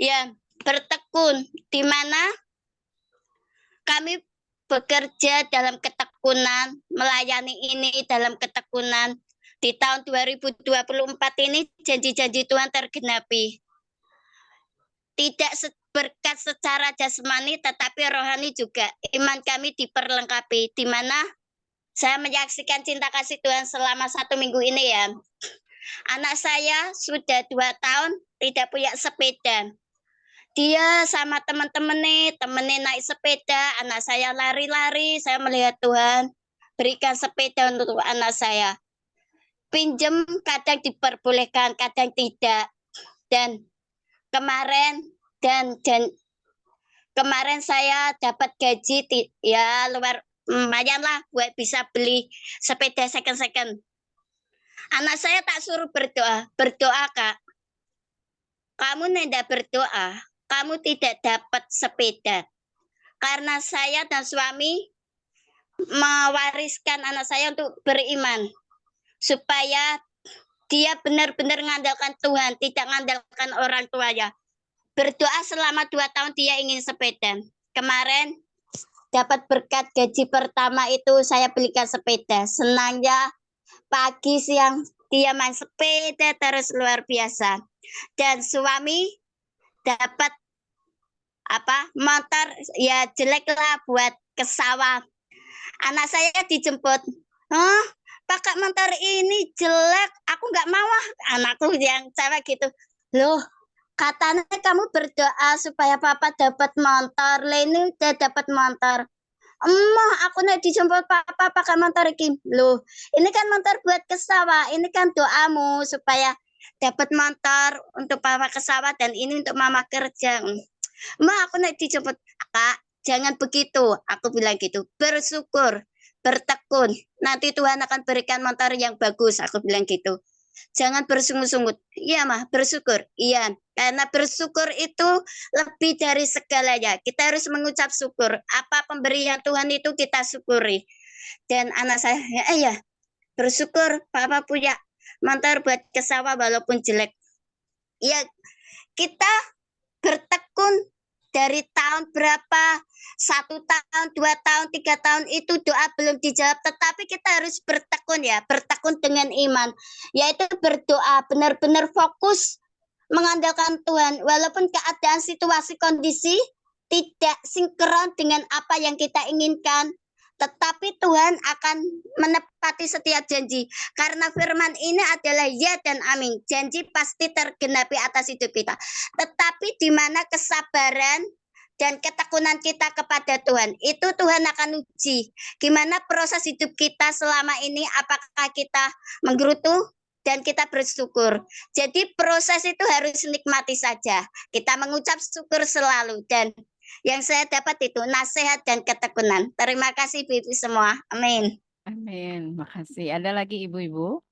Ya, bertekun di mana kami bekerja dalam ketekunan, melayani ini dalam ketekunan. Di tahun 2024 ini janji-janji Tuhan tergenapi. Tidak berkat secara jasmani tetapi rohani juga. Iman kami diperlengkapi, di mana saya menyaksikan cinta kasih Tuhan selama 1 minggu ini ya. Anak saya sudah 2 tahun tidak punya sepeda. Dia sama teman-temannya naik sepeda, anak saya lari-lari, saya melihat Tuhan berikan sepeda untuk anak saya. Pinjam kadang diperbolehkan, kadang tidak. Dan kemarin saya dapat gaji ya lumayan lah buat bisa beli sepeda second. Anak saya tak suruh berdoa Kak. Kamu tidak berdoa, kamu tidak dapat sepeda. Karena saya dan suami mewariskan anak saya untuk beriman supaya dia benar-benar mengandalkan Tuhan, tidak mengandalkan orang tuanya. Berdoa selama 2 tahun dia ingin sepeda. Kemarin dapat berkat gaji pertama itu saya belikan sepeda. Senangnya pagi siang dia main sepeda terus luar biasa. Dan suami dapat motor ya jelek lah buat ke sawah. Anak saya dijemput. Pakai motor ini jelek, aku nggak mau anakku yang cewek gitu. Loh, katanya kamu berdoa supaya papa dapat motor. Leni udah dapat motor. Aku nek dijemput papa pakai motor ini. Loh, ini kan motor buat ke sawah. Ini kan doamu supaya dapat motor untuk papa ke sawah dan ini untuk mama kerja. Aku nek dijemput. Kak, jangan begitu. Aku bilang gitu. Bersyukur, bertekun. Nanti Tuhan akan berikan motor yang bagus. Aku bilang gitu. Jangan bersungut-sungut. Iya mah, bersyukur. Iya, karena bersyukur itu lebih dari segalanya. Kita harus mengucap syukur. Apa pemberian Tuhan itu kita syukuri. Dan anak saya, ya bersyukur Papa punya motor buat ke sawah walaupun jelek. Ya, kita bertekun dari tahun berapa, 1 tahun, 2 tahun, 3 tahun itu doa belum dijawab, tetapi kita harus bertekun ya, bertekun dengan iman, yaitu berdoa benar-benar fokus mengandalkan Tuhan, walaupun keadaan situasi kondisi tidak sinkron dengan apa yang kita inginkan, tetapi Tuhan akan menepati setiap janji. Karena firman ini adalah ya dan amin. Janji pasti tergenapi atas hidup kita. Tetapi di mana kesabaran dan ketekunan kita kepada Tuhan, itu Tuhan akan uji. Gimana proses hidup kita selama ini, apakah kita menggerutu dan kita bersyukur. Jadi proses itu harus nikmati saja. Kita mengucap syukur selalu dan yang saya dapat itu nasihat dan ketekunan. Terima kasih Ibu semua. Amin. Amin. Makasih. Ada lagi ibu-ibu?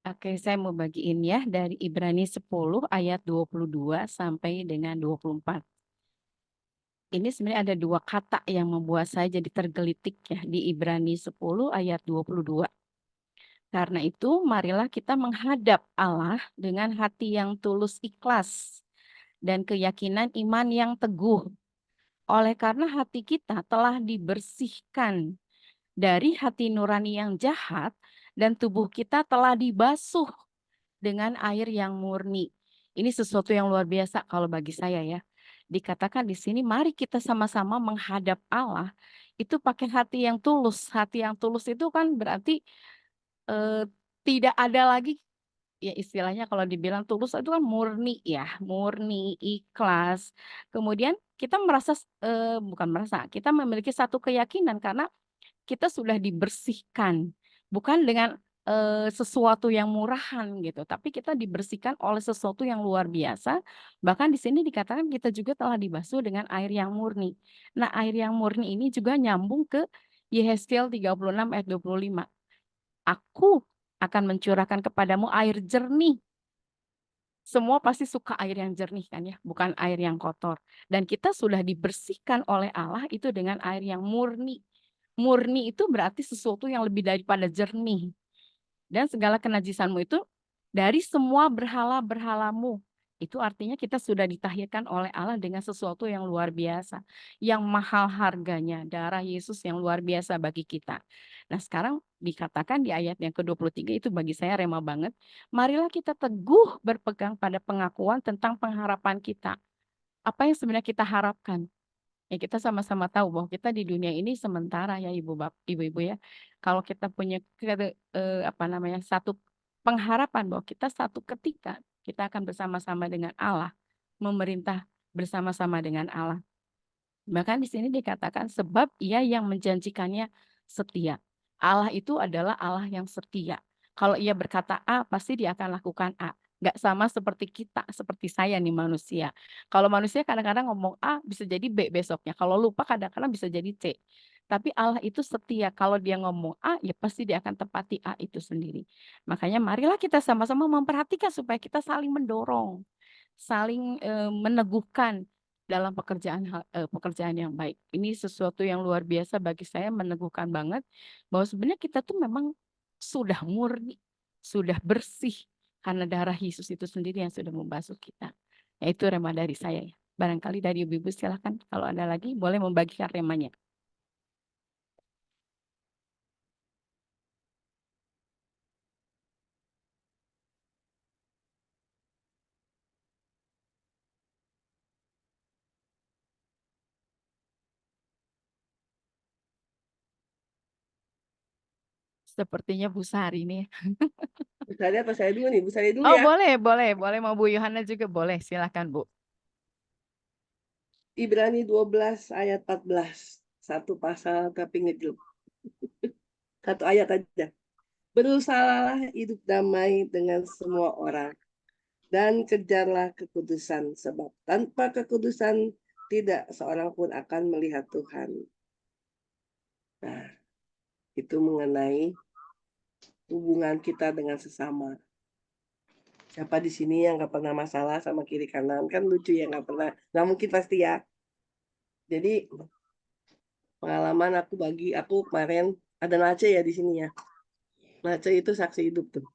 Oke, saya mau bagiin ya dari Ibrani 10 ayat 22 sampai dengan 24. Ini sebenarnya ada 2 kata yang membuat saya jadi tergelitik ya di Ibrani 10 ayat 22. Karena itu marilah kita menghadap Allah dengan hati yang tulus ikhlas dan keyakinan iman yang teguh. Oleh karena hati kita telah dibersihkan dari hati nurani yang jahat dan tubuh kita telah dibasuh dengan air yang murni. Ini sesuatu yang luar biasa kalau bagi saya ya. Dikatakan di sini, mari kita sama-sama menghadap Allah itu pakai hati yang tulus. Hati yang tulus itu kan berarti eh, tidak ada lagi, ya istilahnya kalau dibilang tulus itu kan murni ya, murni, ikhlas. Kemudian kita merasa, bukan merasa, kita memiliki satu keyakinan karena kita sudah dibersihkan, bukan dengan sesuatu yang murahan gitu, tapi kita dibersihkan oleh sesuatu yang luar biasa. Bahkan di sini dikatakan kita juga telah dibasuh dengan air yang murni. Nah, air yang murni ini juga nyambung ke Yehezkiel 36 ayat 25. Aku akan mencurahkan kepadamu air jernih. Semua pasti suka air yang jernih kan ya, bukan air yang kotor. Dan kita sudah dibersihkan oleh Allah itu dengan air yang murni. Murni itu berarti sesuatu yang lebih daripada jernih. Dan segala kenajisanmu itu dari semua berhala-berhalamu. Itu artinya kita sudah ditahirkan oleh Allah dengan sesuatu yang luar biasa. Yang mahal harganya, darah Yesus yang luar biasa bagi kita. Nah sekarang dikatakan di ayat yang ke-23 itu bagi saya rema banget. Marilah kita teguh berpegang pada pengakuan tentang pengharapan kita. Apa yang sebenarnya kita harapkan? Ya kita sama-sama tahu bahwa kita di dunia ini sementara ya ibu-ibu ya. Kalau kita punya satu pengharapan bahwa kita satu ketika kita akan bersama-sama dengan Allah, memerintah bersama-sama dengan Allah. Bahkan di sini dikatakan sebab Ia yang menjanjikannya setia. Allah itu adalah Allah yang setia. Kalau Ia berkata A, pasti Dia akan lakukan A. Nggak sama seperti kita, seperti saya nih manusia. Kalau manusia kadang-kadang ngomong A, bisa jadi B besoknya. Kalau lupa kadang-kadang bisa jadi C. Tapi Allah itu setia. Kalau Dia ngomong A, ya pasti Dia akan tepati A itu sendiri. Makanya marilah kita sama-sama memperhatikan supaya kita saling mendorong, saling meneguhkan dalam pekerjaan yang baik. Ini sesuatu yang luar biasa bagi saya, meneguhkan banget bahwa sebenarnya kita tuh memang sudah murni, sudah bersih karena darah Yesus itu sendiri yang sudah membasuh kita. Ya, itu rema dari saya ya. Barangkali dari ibu-ibu silakan kalau ada lagi boleh membagikan remanya. Sepertinya Bu Sari nih. Bu Sari atau saya dulu nih? Bu Sari dulu Oh ya. boleh mau Bu Yohana juga boleh, silakan Bu. Ibrani 12 ayat 14. Satu pasal tapi ngejelek. Satu ayat aja. Berusahalah hidup damai dengan semua orang dan kejarlah kekudusan, sebab tanpa kekudusan tidak seorang pun akan melihat Tuhan. Nah, itu mengenai hubungan kita dengan sesama. Siapa di sini yang nggak pernah masalah sama kiri kanan? Kan lucu ya, nggak mungkin pasti ya. Jadi pengalaman aku kemarin ada Nace ya di sini ya. Nace itu saksi hidup tuh.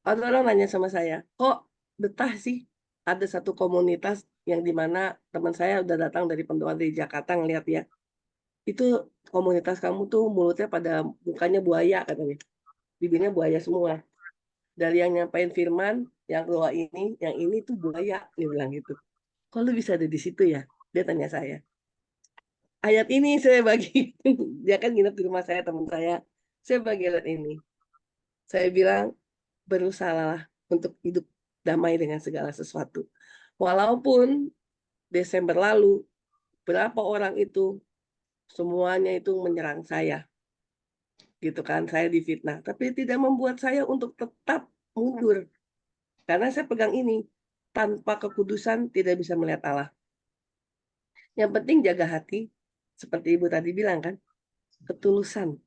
Ada orang nanya sama saya, kok betah sih ada satu komunitas yang dimana teman saya udah datang dari pendoa di Jakarta ngeliat ya. Itu komunitas kamu tuh mulutnya pada mukanya buaya katanya. Bibirnya buaya semua. Dari yang nyampain firman, yang doa ini, yang ini tuh buaya, dia bilang gitu. Kok lu bisa ada di situ ya? Dia tanya saya. Ayat ini saya bagi, dia kan nginep di rumah saya, teman saya bagi ayat ini. Saya bilang, berusahalah untuk hidup damai dengan segala sesuatu. Walaupun Desember lalu, berapa orang itu, semuanya itu menyerang saya. Gitu kan, saya difitnah. Tapi tidak membuat saya untuk tetap mundur. Karena saya pegang ini, tanpa kekudusan tidak bisa melihat Allah. Yang penting jaga hati, seperti Ibu tadi bilang kan, ketulusan.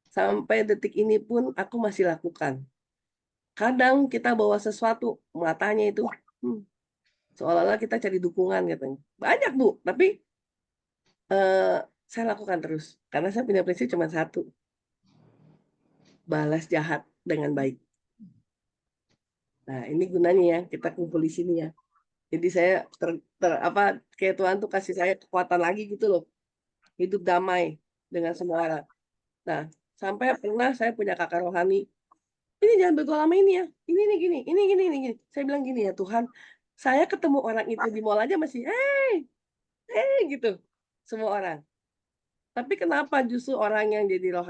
Sampai detik ini pun aku masih lakukan. Kadang kita bawa sesuatu, matanya itu, seolah-olah kita cari dukungan katanya. Banyak Bu, tapi saya lakukan terus. Karena saya punya prinsip cuma satu. Balas jahat dengan baik. Nah ini gunanya ya, kita kumpul di sini ya. Jadi saya kayak Tuhan tuh kasih saya kekuatan lagi gitu loh. Hidup damai dengan semua orang. Nah, sampai pernah saya punya kakak rohani. Ini jangan berdoa lama ini ya. Ini gini. Saya bilang gini ya Tuhan, saya ketemu orang itu di mall aja masih, gitu. Semua orang. Tapi kenapa justru orang yang jadi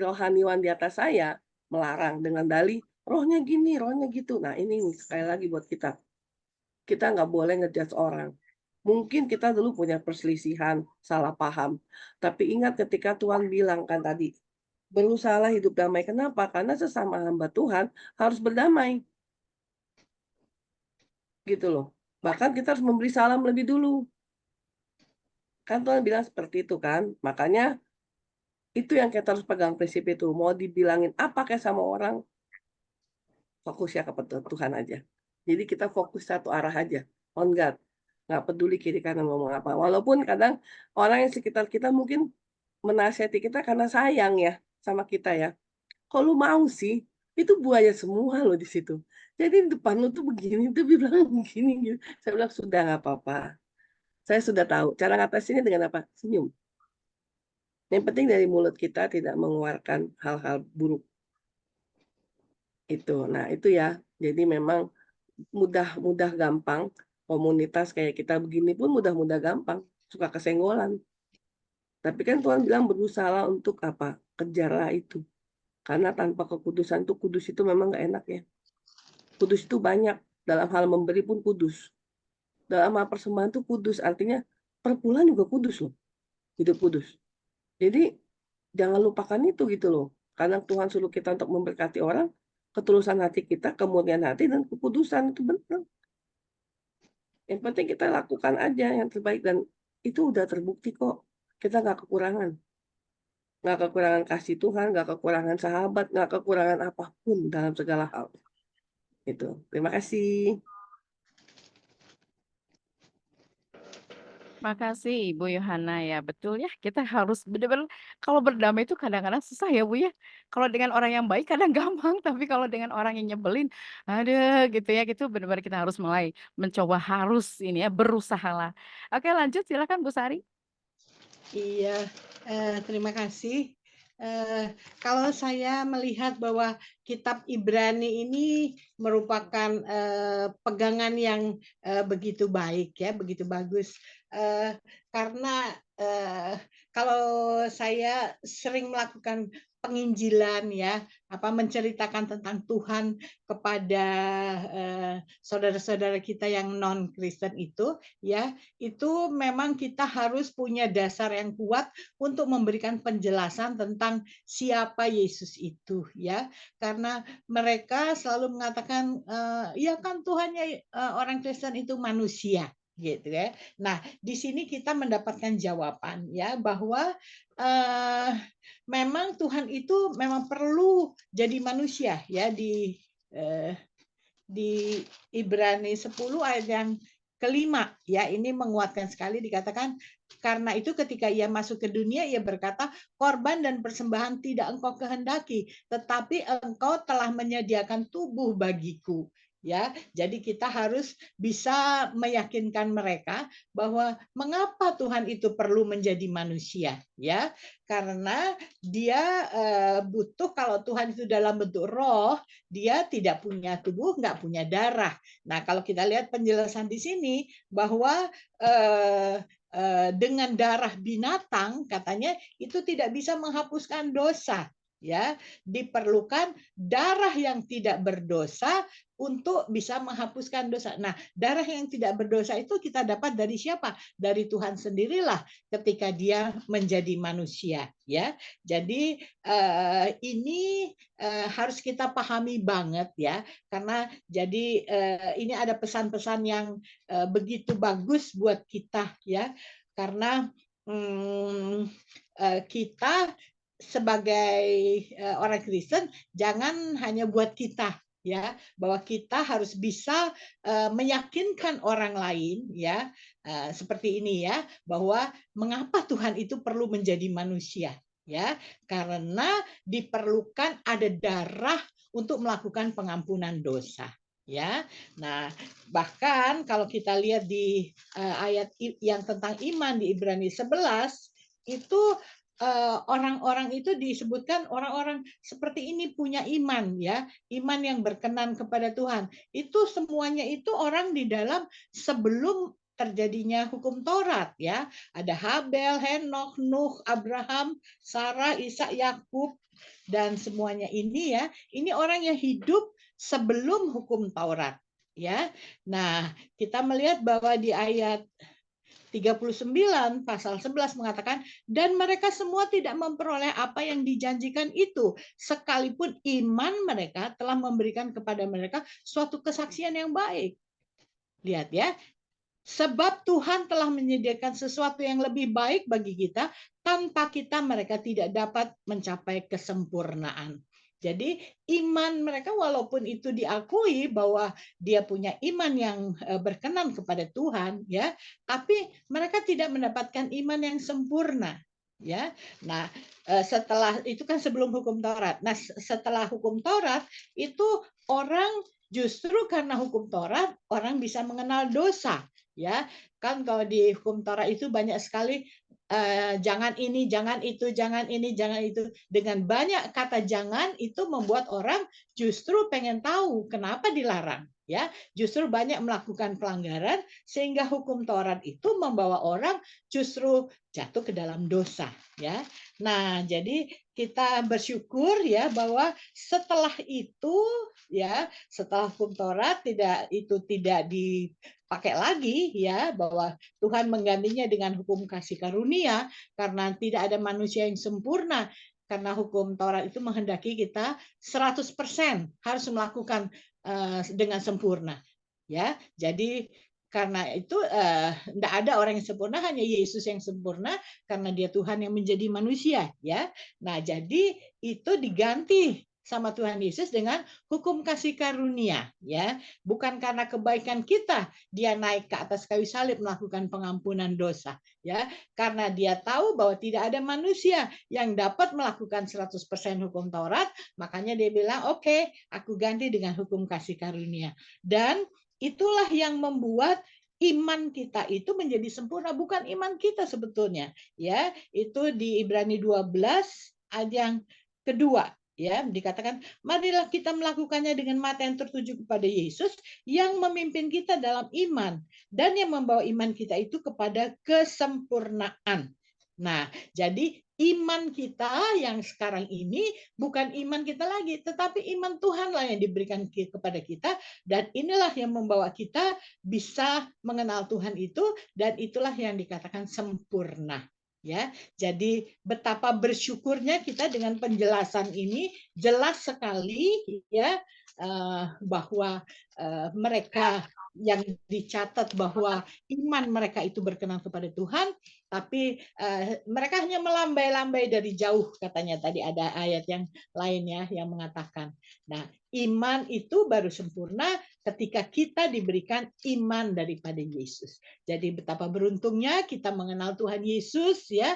rohaniwan di atas saya melarang dengan dalih, rohnya gini, rohnya gitu. Nah ini sekali lagi buat kita. Kita nggak boleh ngejudge orang. Mungkin kita dulu punya perselisihan, salah paham. Tapi ingat ketika Tuhan bilang kan tadi, berusahalah hidup damai. Kenapa? Karena sesama hamba Tuhan harus berdamai. Gitu loh. Bahkan kita harus memberi salam lebih dulu. Kan Tuhan bilang seperti itu kan. Makanya itu yang kita harus pegang prinsip itu. Mau dibilangin apa kayak sama orang, fokus ya kepada Tuhan aja. Jadi kita fokus satu arah aja. On God. Nggak peduli kiri kanan ngomong apa. Walaupun kadang orang yang sekitar kita mungkin menasihati kita karena sayang ya sama kita ya. Kalau lu mau sih, itu buaya semua loh di situ. Jadi di depan lu tuh begini, tuh bilang begini gitu. Saya bilang sudah nggak apa-apa. Saya sudah tahu. Cara ngatasinnya dengan apa? Senyum. Yang penting dari mulut kita tidak mengeluarkan hal-hal buruk. Itu. Nah, itu ya. Jadi memang mudah gampang. Komunitas kayak kita begini pun mudah gampang. Suka kesenggolan. Tapi kan Tuhan bilang berusaha untuk apa? Kejarlah itu. Karena tanpa kekudusan tuh kudus itu memang gak enak ya. Kudus itu banyak. Dalam hal memberi pun kudus. Dalam hal persembahan tuh kudus. Artinya perpuluhan juga kudus loh. Hidup kudus. Jadi jangan lupakan itu gitu loh. Karena Tuhan suruh kita untuk memberkati orang, ketulusan hati kita, kemurnian hati, dan kekudusan itu benar. Yang penting kita lakukan aja yang terbaik. Dan itu udah terbukti kok. Kita nggak kekurangan. Nggak kekurangan kasih Tuhan, nggak kekurangan sahabat, nggak kekurangan apapun dalam segala hal. Itu. Terima kasih. Makasih Ibu Yohana ya, betul ya. Kita harus benar-benar kalau berdamai itu kadang-kadang susah ya Bu ya. Kalau dengan orang yang baik kadang gampang, tapi kalau dengan orang yang nyebelin, aduh gitu ya, gitu benar-benar kita harus mulai mencoba harus ini ya, berusahalah. Oke lanjut silakan Bu Sari. Iya, terima kasih. Kalau saya melihat bahwa kitab Ibrani ini merupakan pegangan yang begitu baik ya, begitu bagus. Karena kalau saya sering melakukan penginjilan ya, menceritakan tentang Tuhan kepada saudara-saudara kita yang non Kristen itu ya, itu memang kita harus punya dasar yang kuat untuk memberikan penjelasan tentang siapa Yesus itu ya, karena mereka selalu mengatakan ya kan Tuhannya orang Kristen itu manusia gitu ya. Nah, di sini kita mendapatkan jawaban ya bahwa memang Tuhan itu memang perlu jadi manusia ya di Ibrani 10 ayat yang kelima ya, ini menguatkan sekali dikatakan karena itu ketika ia masuk ke dunia ia berkata korban dan persembahan tidak engkau kehendaki tetapi engkau telah menyediakan tubuh bagiku ya. Jadi kita harus bisa meyakinkan mereka bahwa mengapa Tuhan itu perlu menjadi manusia ya, karena dia butuh, kalau Tuhan itu dalam bentuk roh, dia tidak punya tubuh, nggak punya darah. Nah, kalau kita lihat penjelasan di sini bahwa dengan darah binatang katanya itu tidak bisa menghapuskan dosa. Ya, diperlukan darah yang tidak berdosa untuk bisa menghapuskan dosa. Nah, darah yang tidak berdosa itu kita dapat dari siapa? Dari Tuhan sendirilah ketika dia menjadi manusia, ya. Jadi ini harus kita pahami banget ya, karena jadi ini ada pesan-pesan yang begitu bagus buat kita ya, karena kita sebagai orang Kristen jangan hanya buat kita ya, bahwa kita harus bisa meyakinkan orang lain ya, seperti ini ya, bahwa mengapa Tuhan itu perlu menjadi manusia ya, karena diperlukan ada darah untuk melakukan pengampunan dosa ya. Nah, bahkan kalau kita lihat di ayat yang tentang iman di Ibrani 11 itu orang-orang itu disebutkan orang-orang seperti ini punya iman, ya, iman yang berkenan kepada Tuhan. Itu semuanya itu orang di dalam sebelum terjadinya hukum Taurat, ya. Ada Habel, Henokh, Nuh, Abraham, Sarah, Ishak, Yakub, dan semuanya ini, ya, ini orang yang hidup sebelum hukum Taurat, ya. Nah, kita melihat bahwa di ayat 39 pasal 11 mengatakan, dan mereka semua tidak memperoleh apa yang dijanjikan itu, sekalipun iman mereka telah memberikan kepada mereka suatu kesaksian yang baik. Lihat, ya, sebab Tuhan telah menyediakan sesuatu yang lebih baik bagi kita, tanpa kita mereka tidak dapat mencapai kesempurnaan. Jadi iman mereka walaupun itu diakui bahwa dia punya iman yang berkenan kepada Tuhan, ya, tapi mereka tidak mendapatkan iman yang sempurna, ya. Nah, setelah itu kan sebelum hukum Taurat. Nah, setelah hukum Taurat itu orang justru karena hukum Taurat orang bisa mengenal dosa, ya. Kan kalau di hukum Taurat itu banyak sekali jangan ini, jangan itu, jangan ini, jangan itu. Dengan banyak kata jangan itu membuat orang justru pengen tahu kenapa dilarang, ya. Justru banyak melakukan pelanggaran sehingga hukum Taurat itu membawa orang justru jatuh ke dalam dosa, ya. Nah, jadi kita bersyukur, ya, bahwa setelah itu, ya, setelah hukum Taurat tidak dipakai lagi, ya, bahwa Tuhan menggantinya dengan hukum kasih karunia karena tidak ada manusia yang sempurna. Karena hukum Taurat itu menghendaki kita 100% harus melakukan dengan sempurna, ya. Jadi karena itu tidak ada orang yang sempurna, hanya Yesus yang sempurna karena dia Tuhan yang menjadi manusia, ya. Nah, jadi itu diganti sama Tuhan Yesus dengan hukum kasih karunia, ya. Bukan karena kebaikan kita dia naik ke atas kayu salib melakukan pengampunan dosa, ya. Karena dia tahu bahwa tidak ada manusia yang dapat melakukan 100% hukum Taurat, makanya dia bilang, "Oke, aku ganti dengan hukum kasih karunia." Dan itulah yang membuat iman kita itu menjadi sempurna, bukan iman kita sebetulnya, ya. Itu di Ibrani 12 ayat yang kedua, ya, dikatakan, marilah kita melakukannya dengan mata yang tertuju kepada Yesus yang memimpin kita dalam iman dan yang membawa iman kita itu kepada kesempurnaan. Nah, jadi iman kita yang sekarang ini bukan iman kita lagi, tetapi iman Tuhanlah yang diberikan kepada kita, dan inilah yang membawa kita bisa mengenal Tuhan itu, dan itulah yang dikatakan sempurna. Ya, jadi betapa bersyukurnya kita dengan penjelasan ini jelas sekali, ya, bahwa mereka yang dicatat bahwa iman mereka itu berkenan kepada Tuhan, tapi mereka hanya melambai-lambai dari jauh, katanya tadi ada ayat yang lain, ya, yang mengatakan. Nah, iman itu baru sempurna ketika kita diberikan iman daripada Yesus. Jadi betapa beruntungnya kita mengenal Tuhan Yesus, ya,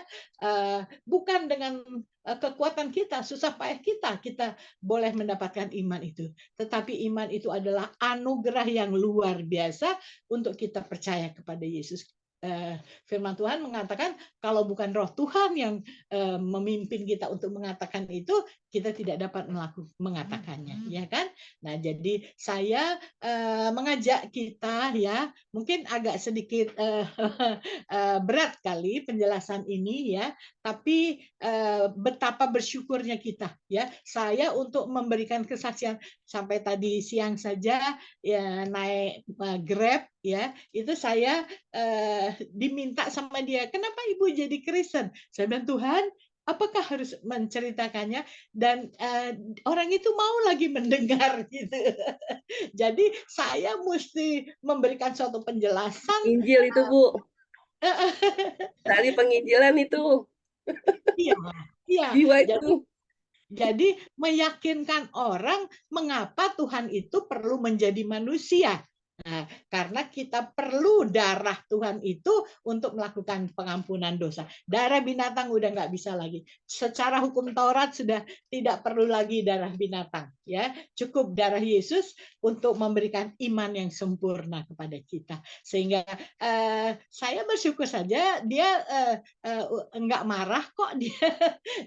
bukan dengan kekuatan kita, susah payah kita boleh mendapatkan iman itu. Tetapi iman itu adalah anugerah yang luar biasa untuk kita percaya kepada Yesus. Firman Tuhan mengatakan kalau bukan Roh Tuhan yang memimpin kita untuk mengatakan itu, kita tidak dapat mengatakannya, ya kan? Nah, jadi saya mengajak kita, ya, mungkin agak sedikit berat kali penjelasan ini, ya, tapi betapa bersyukurnya kita, ya. Saya untuk memberikan kesaksian sampai tadi siang saja, ya, naik Grab, ya, itu saya diminta sama dia, kenapa Ibu jadi Kristen? Saya bilang, Tuhan, apakah harus menceritakannya? Dan orang itu mau lagi mendengar, gitu. Jadi saya mesti memberikan suatu penjelasan. Injil itu, Bu. Tadi penginjilan itu. Iya, iya. Jiwa itu. Jadi meyakinkan orang mengapa Tuhan itu perlu menjadi manusia. Nah, karena kita perlu darah Tuhan itu untuk melakukan pengampunan dosa. Darah binatang udah nggak bisa lagi. Secara hukum Taurat sudah tidak perlu lagi darah binatang, ya. Cukup darah Yesus untuk memberikan iman yang sempurna kepada kita. Sehingga saya bersyukur saja dia nggak marah kok,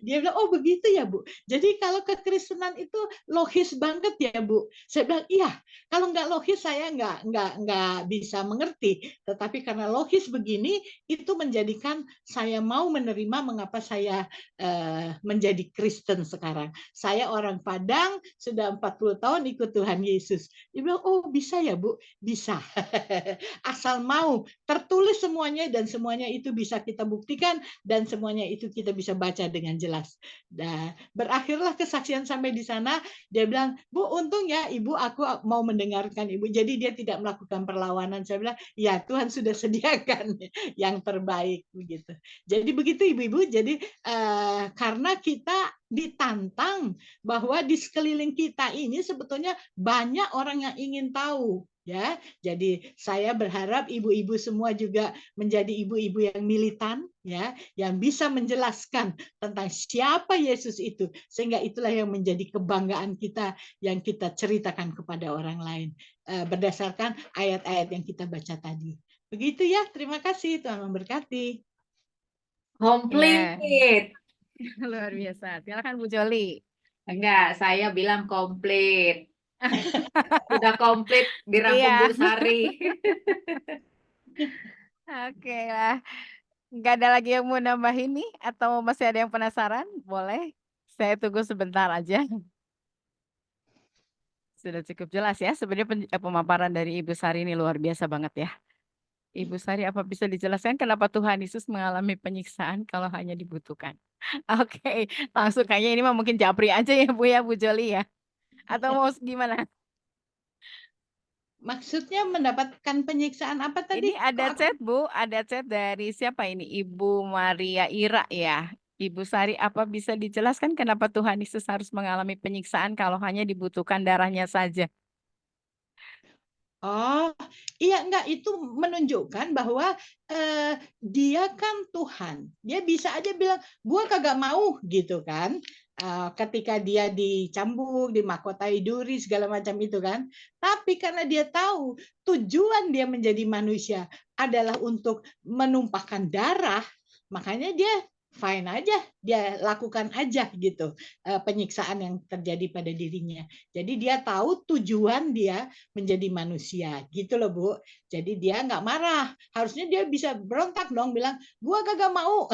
dia bilang, oh begitu ya Bu. Jadi kalau kekristenan itu logis banget ya Bu. Saya bilang iya. Kalau nggak logis saya nggak bisa mengerti. Tetapi karena logis begini, itu menjadikan saya mau menerima mengapa saya menjadi Kristen sekarang. Saya orang Padang, sudah 40 tahun ikut Tuhan Yesus. Dia bilang, oh bisa ya Bu? Bisa. Asal mau. Tertulis semuanya dan semuanya itu bisa kita buktikan dan semuanya itu kita bisa baca dengan jelas. Nah, berakhirlah kesaksian sampai di sana. Dia bilang, Bu, untung ya Ibu, aku mau mendengarkan Ibu. Jadi dia tidak melakukan perlawanan. Saya bilang, ya Tuhan sudah sediakan yang terbaik begitu. Jadi begitu Ibu-ibu. Jadi karena kita ditantang bahwa di sekeliling kita ini sebetulnya banyak orang yang ingin tahu. Ya, jadi saya berharap ibu-ibu semua juga menjadi ibu-ibu yang militan, ya, yang bisa menjelaskan tentang siapa Yesus itu, sehingga itulah yang menjadi kebanggaan kita yang kita ceritakan kepada orang lain berdasarkan ayat-ayat yang kita baca tadi. Begitu ya, terima kasih, Tuhan memberkati. Komplit. Luar biasa. Silakan Bu Joli. Enggak, saya bilang komplit. Sudah komplit dirangkum Iya. Bu Sari. Oke lah. Nggak ada lagi yang mau nambahin nih? Atau masih ada yang penasaran? Boleh. Saya tunggu sebentar aja. Sudah cukup jelas ya. Sebenarnya pemaparan dari Ibu Sari ini luar biasa banget ya. Ibu Sari, apa bisa dijelaskan kenapa Tuhan Yesus mengalami penyiksaan kalau hanya dibutuhkan? Oke, langsung kayaknya ini mah mungkin japri aja ya Bu Joli ya. Atau mau gimana? Maksudnya mendapatkan penyiksaan apa tadi? Ini ada chat Bu, ada chat dari siapa ini? Ibu Maria Ira ya. Ibu Sari, apa bisa dijelaskan kenapa Tuhan Yesus harus mengalami penyiksaan kalau hanya dibutuhkan darahnya saja? Oh, iya enggak, itu menunjukkan bahwa dia kan Tuhan. Dia bisa aja bilang, gua kagak mau gitu kan. Ketika dia dicambuk, dimahkotai duri, segala macam itu kan. Tapi karena dia tahu tujuan dia menjadi manusia adalah untuk menumpahkan darah, makanya dia fine aja, dia lakukan aja gitu penyiksaan yang terjadi pada dirinya. Jadi dia tahu tujuan dia menjadi manusia gitu loh Bu. Jadi dia nggak marah. Harusnya dia bisa berontak dong, bilang gua kagak mau.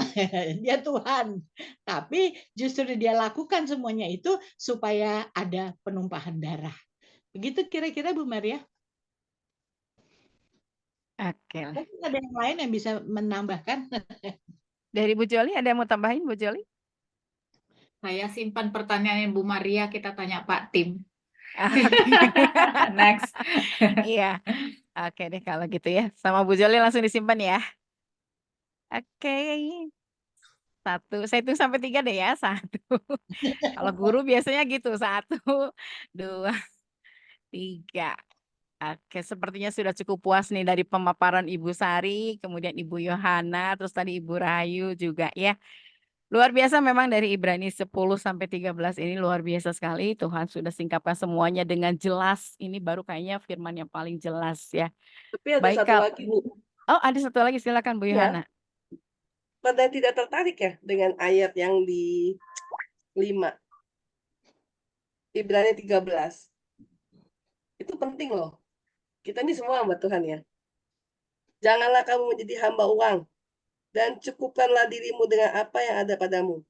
Dia Tuhan. Tapi justru dia lakukan semuanya itu supaya ada penumpahan darah. Begitu kira-kira Bu Maria. Oke. Mungkin ada yang lain yang bisa menambahkan. Dari Bu Joli ada yang mau tambahin Bu Joli? Saya simpan pertanyaan Bu Maria, kita tanya Pak Tim. Next. Iya. Oke deh kalau gitu ya. Sama Bu Joli langsung disimpan ya. Oke. 1, saya hitung sampai 3 deh ya. 1. Kalau guru biasanya gitu. 1, 2, 3. Oke, sepertinya sudah cukup puas nih dari pemaparan Ibu Sari, kemudian Ibu Yohana, terus tadi Ibu Rahayu juga ya. Luar biasa memang dari Ibrani 10 sampai 13 ini luar biasa sekali. Tuhan sudah singkapkan semuanya dengan jelas. Ini baru kayaknya firman yang paling jelas ya. Tapi ada satu lagi Bu. Oh, ada satu lagi, silakan Bu Yohana. Pada tidak tertarik ya dengan ayat yang di 5. Ibrani 13. Itu penting loh. Kita ini semua hamba Tuhan ya. Janganlah kamu menjadi hamba uang, dan cukupkanlah dirimu dengan apa yang ada padamu.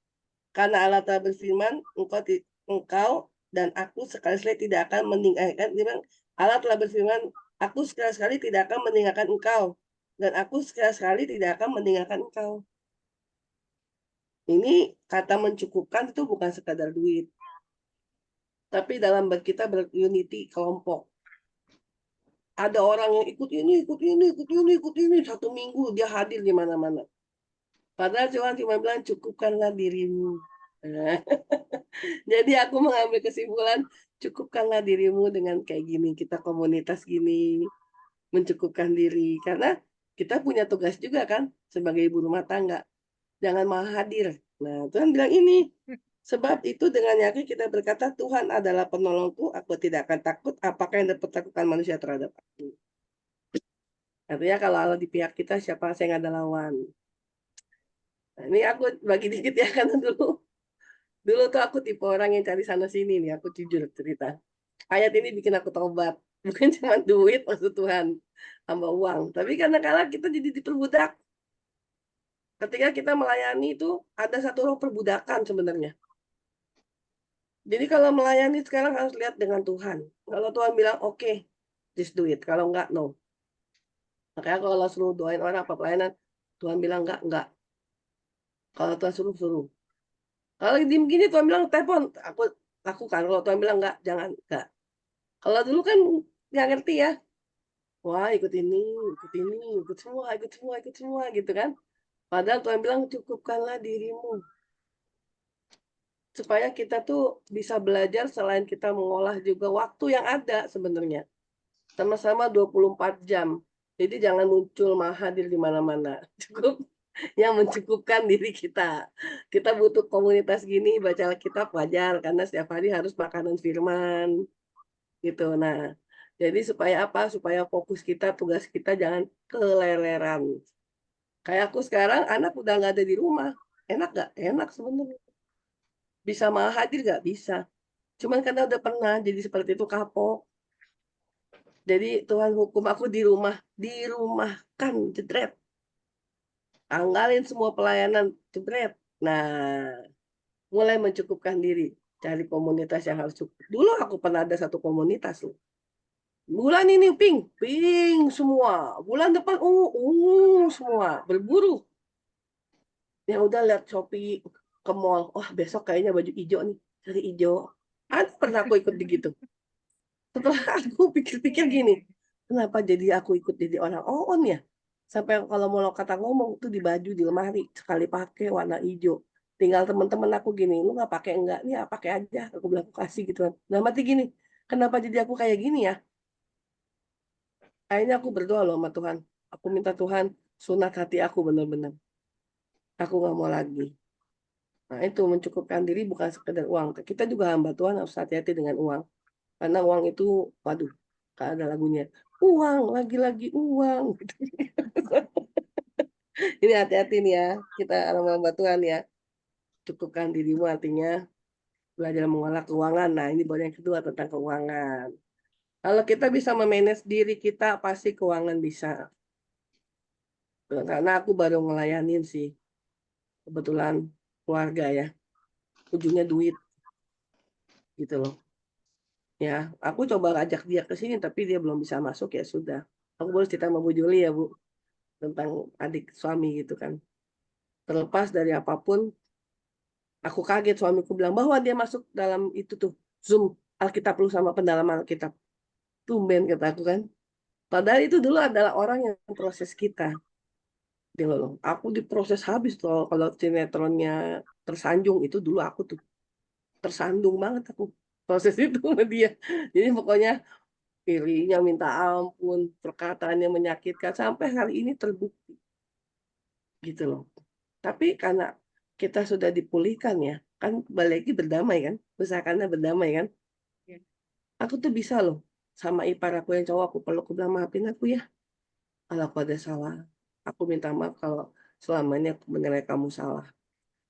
Karena Allah telah berfirman, engkau dan aku sekali-sekali tidak akan meninggalkan. Allah telah berfirman, aku sekali-sekali tidak akan meninggalkan engkau, dan aku sekali-sekali tidak akan meninggalkan engkau. Ini kata mencukupkan itu bukan sekadar duit, tapi dalam kita berunity kelompok. Ada orang yang ikut ini, 1 minggu dia hadir di mana-mana. Padahal Tuhan cuma bilang cukupkanlah dirimu. Jadi aku mengambil kesimpulan, cukupkanlah dirimu dengan kayak gini, kita komunitas gini, mencukupkan diri. Karena kita punya tugas juga kan sebagai ibu rumah tangga. Jangan maha hadir. Nah, Tuhan bilang ini. Sebab itu dengan yakin kita berkata, Tuhan adalah penolongku, aku tidak akan takut apakah yang dapat lakukan manusia terhadap aku. Artinya kalau Allah di pihak kita, siapa yang ada lawan. Nah, ini aku bagi dikit ya, karena dulu tuh aku tipe orang yang cari sana sini nih, aku jujur cerita. Ayat ini bikin aku tobat. Bukan cuma duit maksud Tuhan, tambah uang. Tapi kadang-kadang kita jadi diperbudak. Ketika kita melayani itu ada satu roh perbudakan sebenarnya. Jadi kalau melayani sekarang harus lihat dengan Tuhan. Kalau Tuhan bilang oke, just do it. Kalau enggak, no. Makanya kalau suruh doain orang apa pelayanan, Tuhan bilang enggak. Kalau Tuhan suruh. Kalau di begini Tuhan bilang telepon, aku lakukan. Kalau Tuhan bilang enggak, jangan, enggak. Kalau dulu kan nggak ngerti ya. Wah, ikut ini, ikut semua gitu kan. Padahal Tuhan bilang cukupkanlah dirimu. Supaya kita tuh bisa belajar selain kita mengolah juga waktu yang ada sebenarnya. Sama-sama 24 jam. Jadi jangan muncul hadir di mana-mana. Cukup yang mencukupkan diri kita. Kita butuh komunitas gini, baca Alkitab wajar karena setiap hari harus makanan firman. Gitu. Nah, jadi supaya apa? Supaya fokus kita, tugas kita jangan keleleran. Kayak aku sekarang, anak udah nggak ada di rumah. Enak nggak? Enak sebenarnya. Bisa hadir nggak? Bisa. Cuman karena udah pernah jadi seperti itu kapok. Jadi Tuhan hukum aku di rumah, dirumahkan, jedret. Tanggalin semua pelayanan, jedret. Nah, mulai mencukupkan diri, cari komunitas yang harus cukup. Dulu aku pernah ada satu komunitas loh. Bulan ini pink semua. Bulan depan semua, berburu. Yang udah lihat Shopee ke mall, wah besok kayaknya baju hijau nih, cari hijau. Ada pernah aku ikut begitu. Setelah aku pikir-pikir gini, kenapa jadi aku ikut jadi orang on ya? Sampai kalau mau kata ngomong tuh di baju di lemari sekali pakai warna hijau. Tinggal teman-teman aku gini, lu nggak pakai enggak? Nih pakai aja. Aku bilang aku kasih gitu kan. Nah mati gini, kenapa jadi aku kayak gini ya? Akhirnya aku berdoa loh sama Tuhan. Aku minta Tuhan sunat hati aku benar-benar. Aku nggak mau lagi. Nah itu mencukupkan diri bukan sekedar uang. Kita juga hamba Tuhan harus hati-hati dengan uang. Karena uang itu, waduh, kan ada lagunya. Uang, lagi-lagi uang. Ini hati-hati nih ya, kita hamba Tuhan ya. Cukupkan dirimu artinya belajar mengolah keuangan. Nah ini baru yang kedua tentang keuangan. Kalau kita bisa memanage diri kita, pasti keuangan bisa. Karena aku baru ngelayanin sih. Kebetulan keluarga ya. Ujungnya duit. Gitu loh. Ya, aku coba ajak dia ke sini tapi dia belum bisa masuk ya sudah. Aku boleh cerita sama Bu Juli ya Bu tentang adik suami gitu kan. Terlepas dari apapun, aku kaget suamiku bilang bahwa dia masuk dalam itu tuh Zoom Alkitab lu sama pendalaman Alkitab. Tumben kata aku kan. Padahal itu dulu adalah orang yang proses kita. Gitu loh. Aku diproses habis tuh kalau sinetronnya Tersanjung itu dulu aku tuh tersandung banget aku proses itu sama dia. Jadi pokoknya dirinya minta ampun, perkataannya menyakitkan sampai hari ini terbukti. Gitu loh. Tapi karena kita sudah dipulihkan ya, kan balik lagi berdamai kan, usahakannya berdamai kan. Aku tuh bisa loh sama ipar aku yang cowok aku peluk, aku bilang maafin aku ya. Kalau aku ada salah, aku minta maaf kalau selama ini aku menilai kamu salah.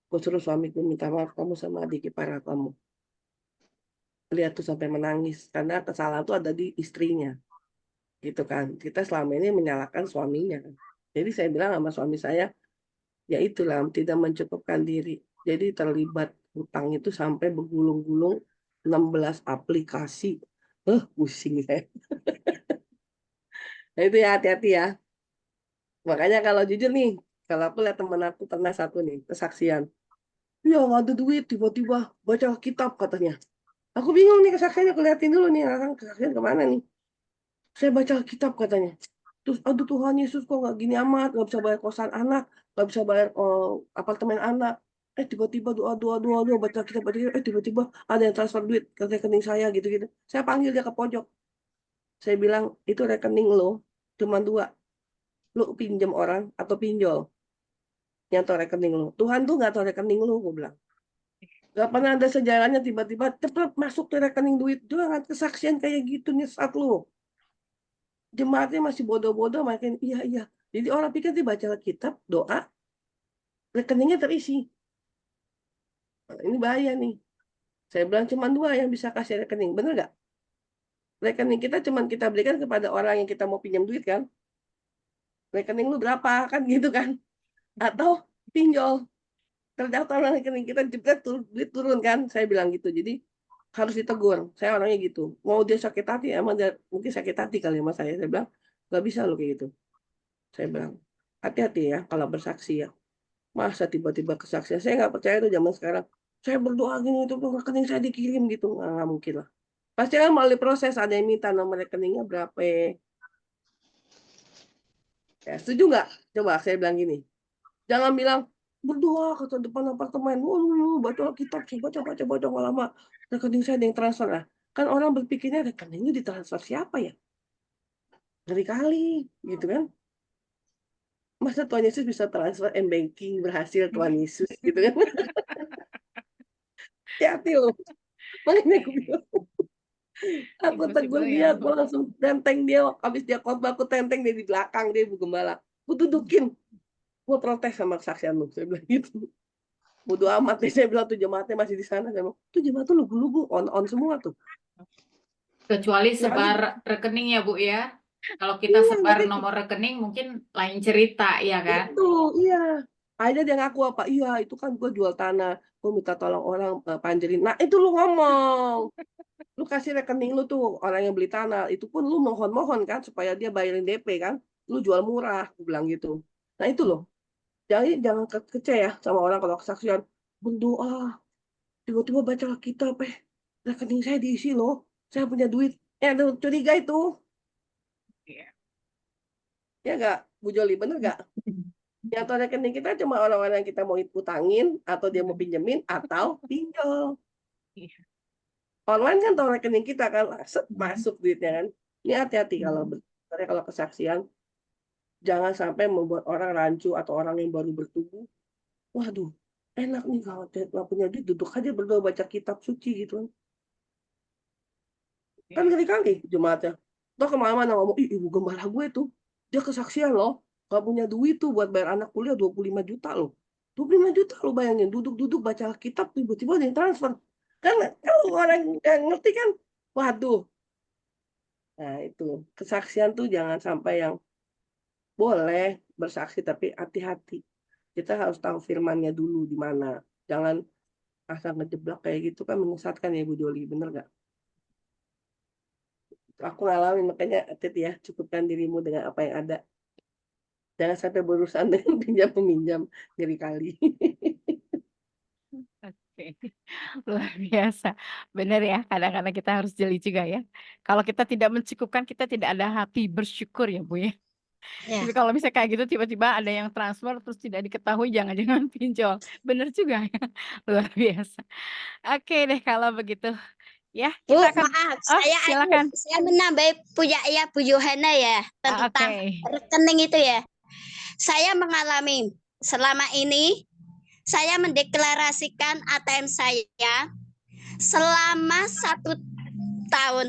Aku suruh suamiku minta maaf kamu sama adik ipar kamu. Lihat tuh sampai menangis karena kesalahan tuh ada di istrinya. Gitu kan. Kita selama ini menyalahkan suaminya. Jadi saya bilang sama suami saya, ya itulah tidak mencukupkan diri. Jadi terlibat hutang itu sampai bergulung-gulung 16 aplikasi. Pusing saya. Nah itu ya hati-hati ya. Makanya kalau jujur nih, kalau aku lihat teman aku pernah satu nih, kesaksian. Ya nggak ada duit, tiba-tiba baca kitab katanya. Aku bingung nih kesaksiannya, aku liatin dulu nih, orang kesaksian kemana nih. Saya baca kitab katanya. Terus, aduh Tuhan Yesus kok nggak gini amat, nggak bisa bayar kosan anak, nggak bisa bayar apartemen anak. Tiba-tiba doa, baca kitab, tiba-tiba ada yang transfer duit ke rekening saya gitu-gitu. Saya panggil dia ke pojok. Saya bilang, itu rekening lo, cuma 2. Lu pinjam orang atau pinjol yang tahu rekening lu. Tuhan tuh nggak tahu rekening lu, gue bilang. Gak pernah ada sejarahnya tiba-tiba cepet masuk ke rekening duit. Jangan kesaksian kayak gitu nyesat lu. Jemaatnya masih bodoh-bodoh makin iya. Jadi orang pikir dia baca Alkitab, doa, rekeningnya terisi. Nah, ini bahaya nih. Saya bilang cuma 2 yang bisa kasih rekening. Bener nggak? Rekening kita cuma kita berikan kepada orang yang kita mau pinjam duit kan. Rekening lu berapa kan gitu kan. Atau pinjol. Terdaftar rekening kita jebret duit turun kan. Saya bilang gitu. Jadi harus ditegur. Saya orangnya gitu. Mau dia sakit hati, emang dia mungkin sakit hati kali sama saya. Saya bilang, nggak bisa lo kayak gitu. Saya bilang, hati-hati ya kalau bersaksi ya. Masa tiba-tiba kesaksian. Saya nggak percaya itu zaman sekarang. Saya berdoa gini, itu rekening saya dikirim gitu. Nggak mungkin lah. Pasti kan melalui proses, ada yang minta nomor rekeningnya berapa. Ya, setuju nggak? Coba saya bilang gini. Jangan bilang, berdoa ke depan apartemen. Baca Alkitab, baca lama. Rekening saya ada yang transfer. Lah. Kan orang berpikirnya rekeningnya ditransfer siapa ya? Dari kali, gitu kan? Masa Tuhan Yesus bisa transfer m-banking berhasil Tuhan Yesus, gitu kan? Hati-hati loh. Makanya aku bilang. Aku tegur dia, aku langsung tenteng dia. Habis dia khotbah, aku tenteng dia di belakang, dia ibu gembala. Aku dudukin. Gue protes sama kesaksian lu. Saya bilang gitu. Bodoh amat nih, saya bilang tuh jemaatnya masih di sana. Saya bilang, tuh jemaat tuh lugu-lugu, on semua tuh. Kecuali sebar rekening ya Bu ya. Kalau kita sebar nomor rekening mungkin lain cerita ya kan. Itu, iya. Akhirnya dia ngaku apa? Iya, itu kan gue jual tanah. Gue minta tolong orang panjerin. Nah, itu lu ngomong. Lu kasih rekening lu tuh orang yang beli tanah. Itu pun lu mohon-mohon kan supaya dia bayarin DP kan. Lu jual murah, gue bilang gitu. Nah, itu loh. Jangan kece ya sama orang kalau kesaksian. Berdoa. Tiba-tiba baca Alkitab, rekening saya diisi loh. Saya punya duit. Ada curiga itu. Ya nggak, Bu Joli, bener nggak? Yang tahu rekening kita cuma orang-orang yang kita mau utangin, atau dia mau pinjemin, atau pinjol. Online kan tahu rekening kita kan, masuk duitnya kan. Ini hati-hati kalau kesaksian. Jangan sampai membuat orang rancu atau orang yang baru bertumbuh. Waduh, enak nih kalau nggak punya duit, duduk aja berdoa baca kitab suci gitu kan. Kan kali-kali jemaatnya. Toh kemana-mana ngomong, ih ibu gembala gue tuh, dia kesaksian loh, gak punya duit tuh buat bayar anak kuliah 25 juta loh. 25 juta lo bayangin, duduk-duduk baca kitab, tiba-tiba ada yang transfer. Kan kalau orang yang ngerti kan, waduh. Nah itu, kesaksian tuh jangan sampai yang boleh bersaksi, tapi hati-hati. Kita harus tahu firmannya dulu di mana. Jangan asal ngejeblak kayak gitu kan menyesatkan ya Bu Joli, bener gak? Aku ngalamin, makanya Tit ya, cukupkan dirimu dengan apa yang ada. Jangan sampai berurusan dengan pinjam-peminjam, ngeri kali. Oke, luar biasa. Benar ya, kadang-kadang kita harus jeli juga ya. Kalau kita tidak mencukupkan, kita tidak ada hati bersyukur ya Bu ya. Jadi kalau misalnya kayak gitu tiba-tiba ada yang transfer terus tidak diketahui, jangan-jangan pinjol. Benar juga ya, luar biasa. Oke deh kalau begitu. Ya, Bu, kita akan maaf, silakan. saya menambah punya ya Bu Yohana ya tentang rekening itu ya. Saya mengalami selama ini saya mendeklarasikan ATM saya selama 1 tahun.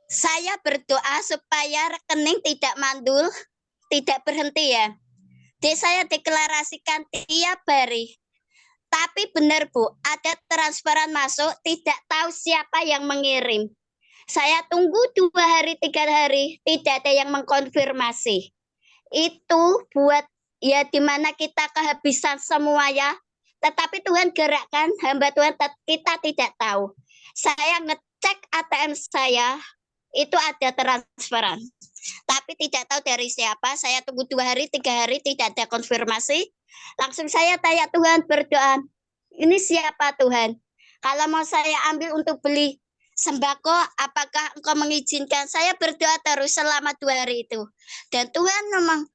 Saya berdoa supaya rekening tidak mandul, tidak berhenti ya. Jadi saya deklarasikan tiap hari. Tapi benar Bu, ada transferan masuk, tidak tahu siapa yang mengirim. Saya tunggu 2 hari, 3 hari, tidak ada yang mengkonfirmasi. Itu buat ya dimana kita kehabisan semua ya. Tetapi Tuhan gerakkan, hamba Tuhan kita tidak tahu. Saya ngecek ATM saya, itu ada transferan. Tapi tidak tahu dari siapa, saya tunggu 2 hari, 3 hari, tidak ada konfirmasi. Langsung saya tanya Tuhan, berdoa, ini siapa Tuhan? Kalau mau saya ambil untuk beli sembako, apakah Engkau mengizinkan? Saya berdoa terus selama 2 hari itu. Dan Tuhan memang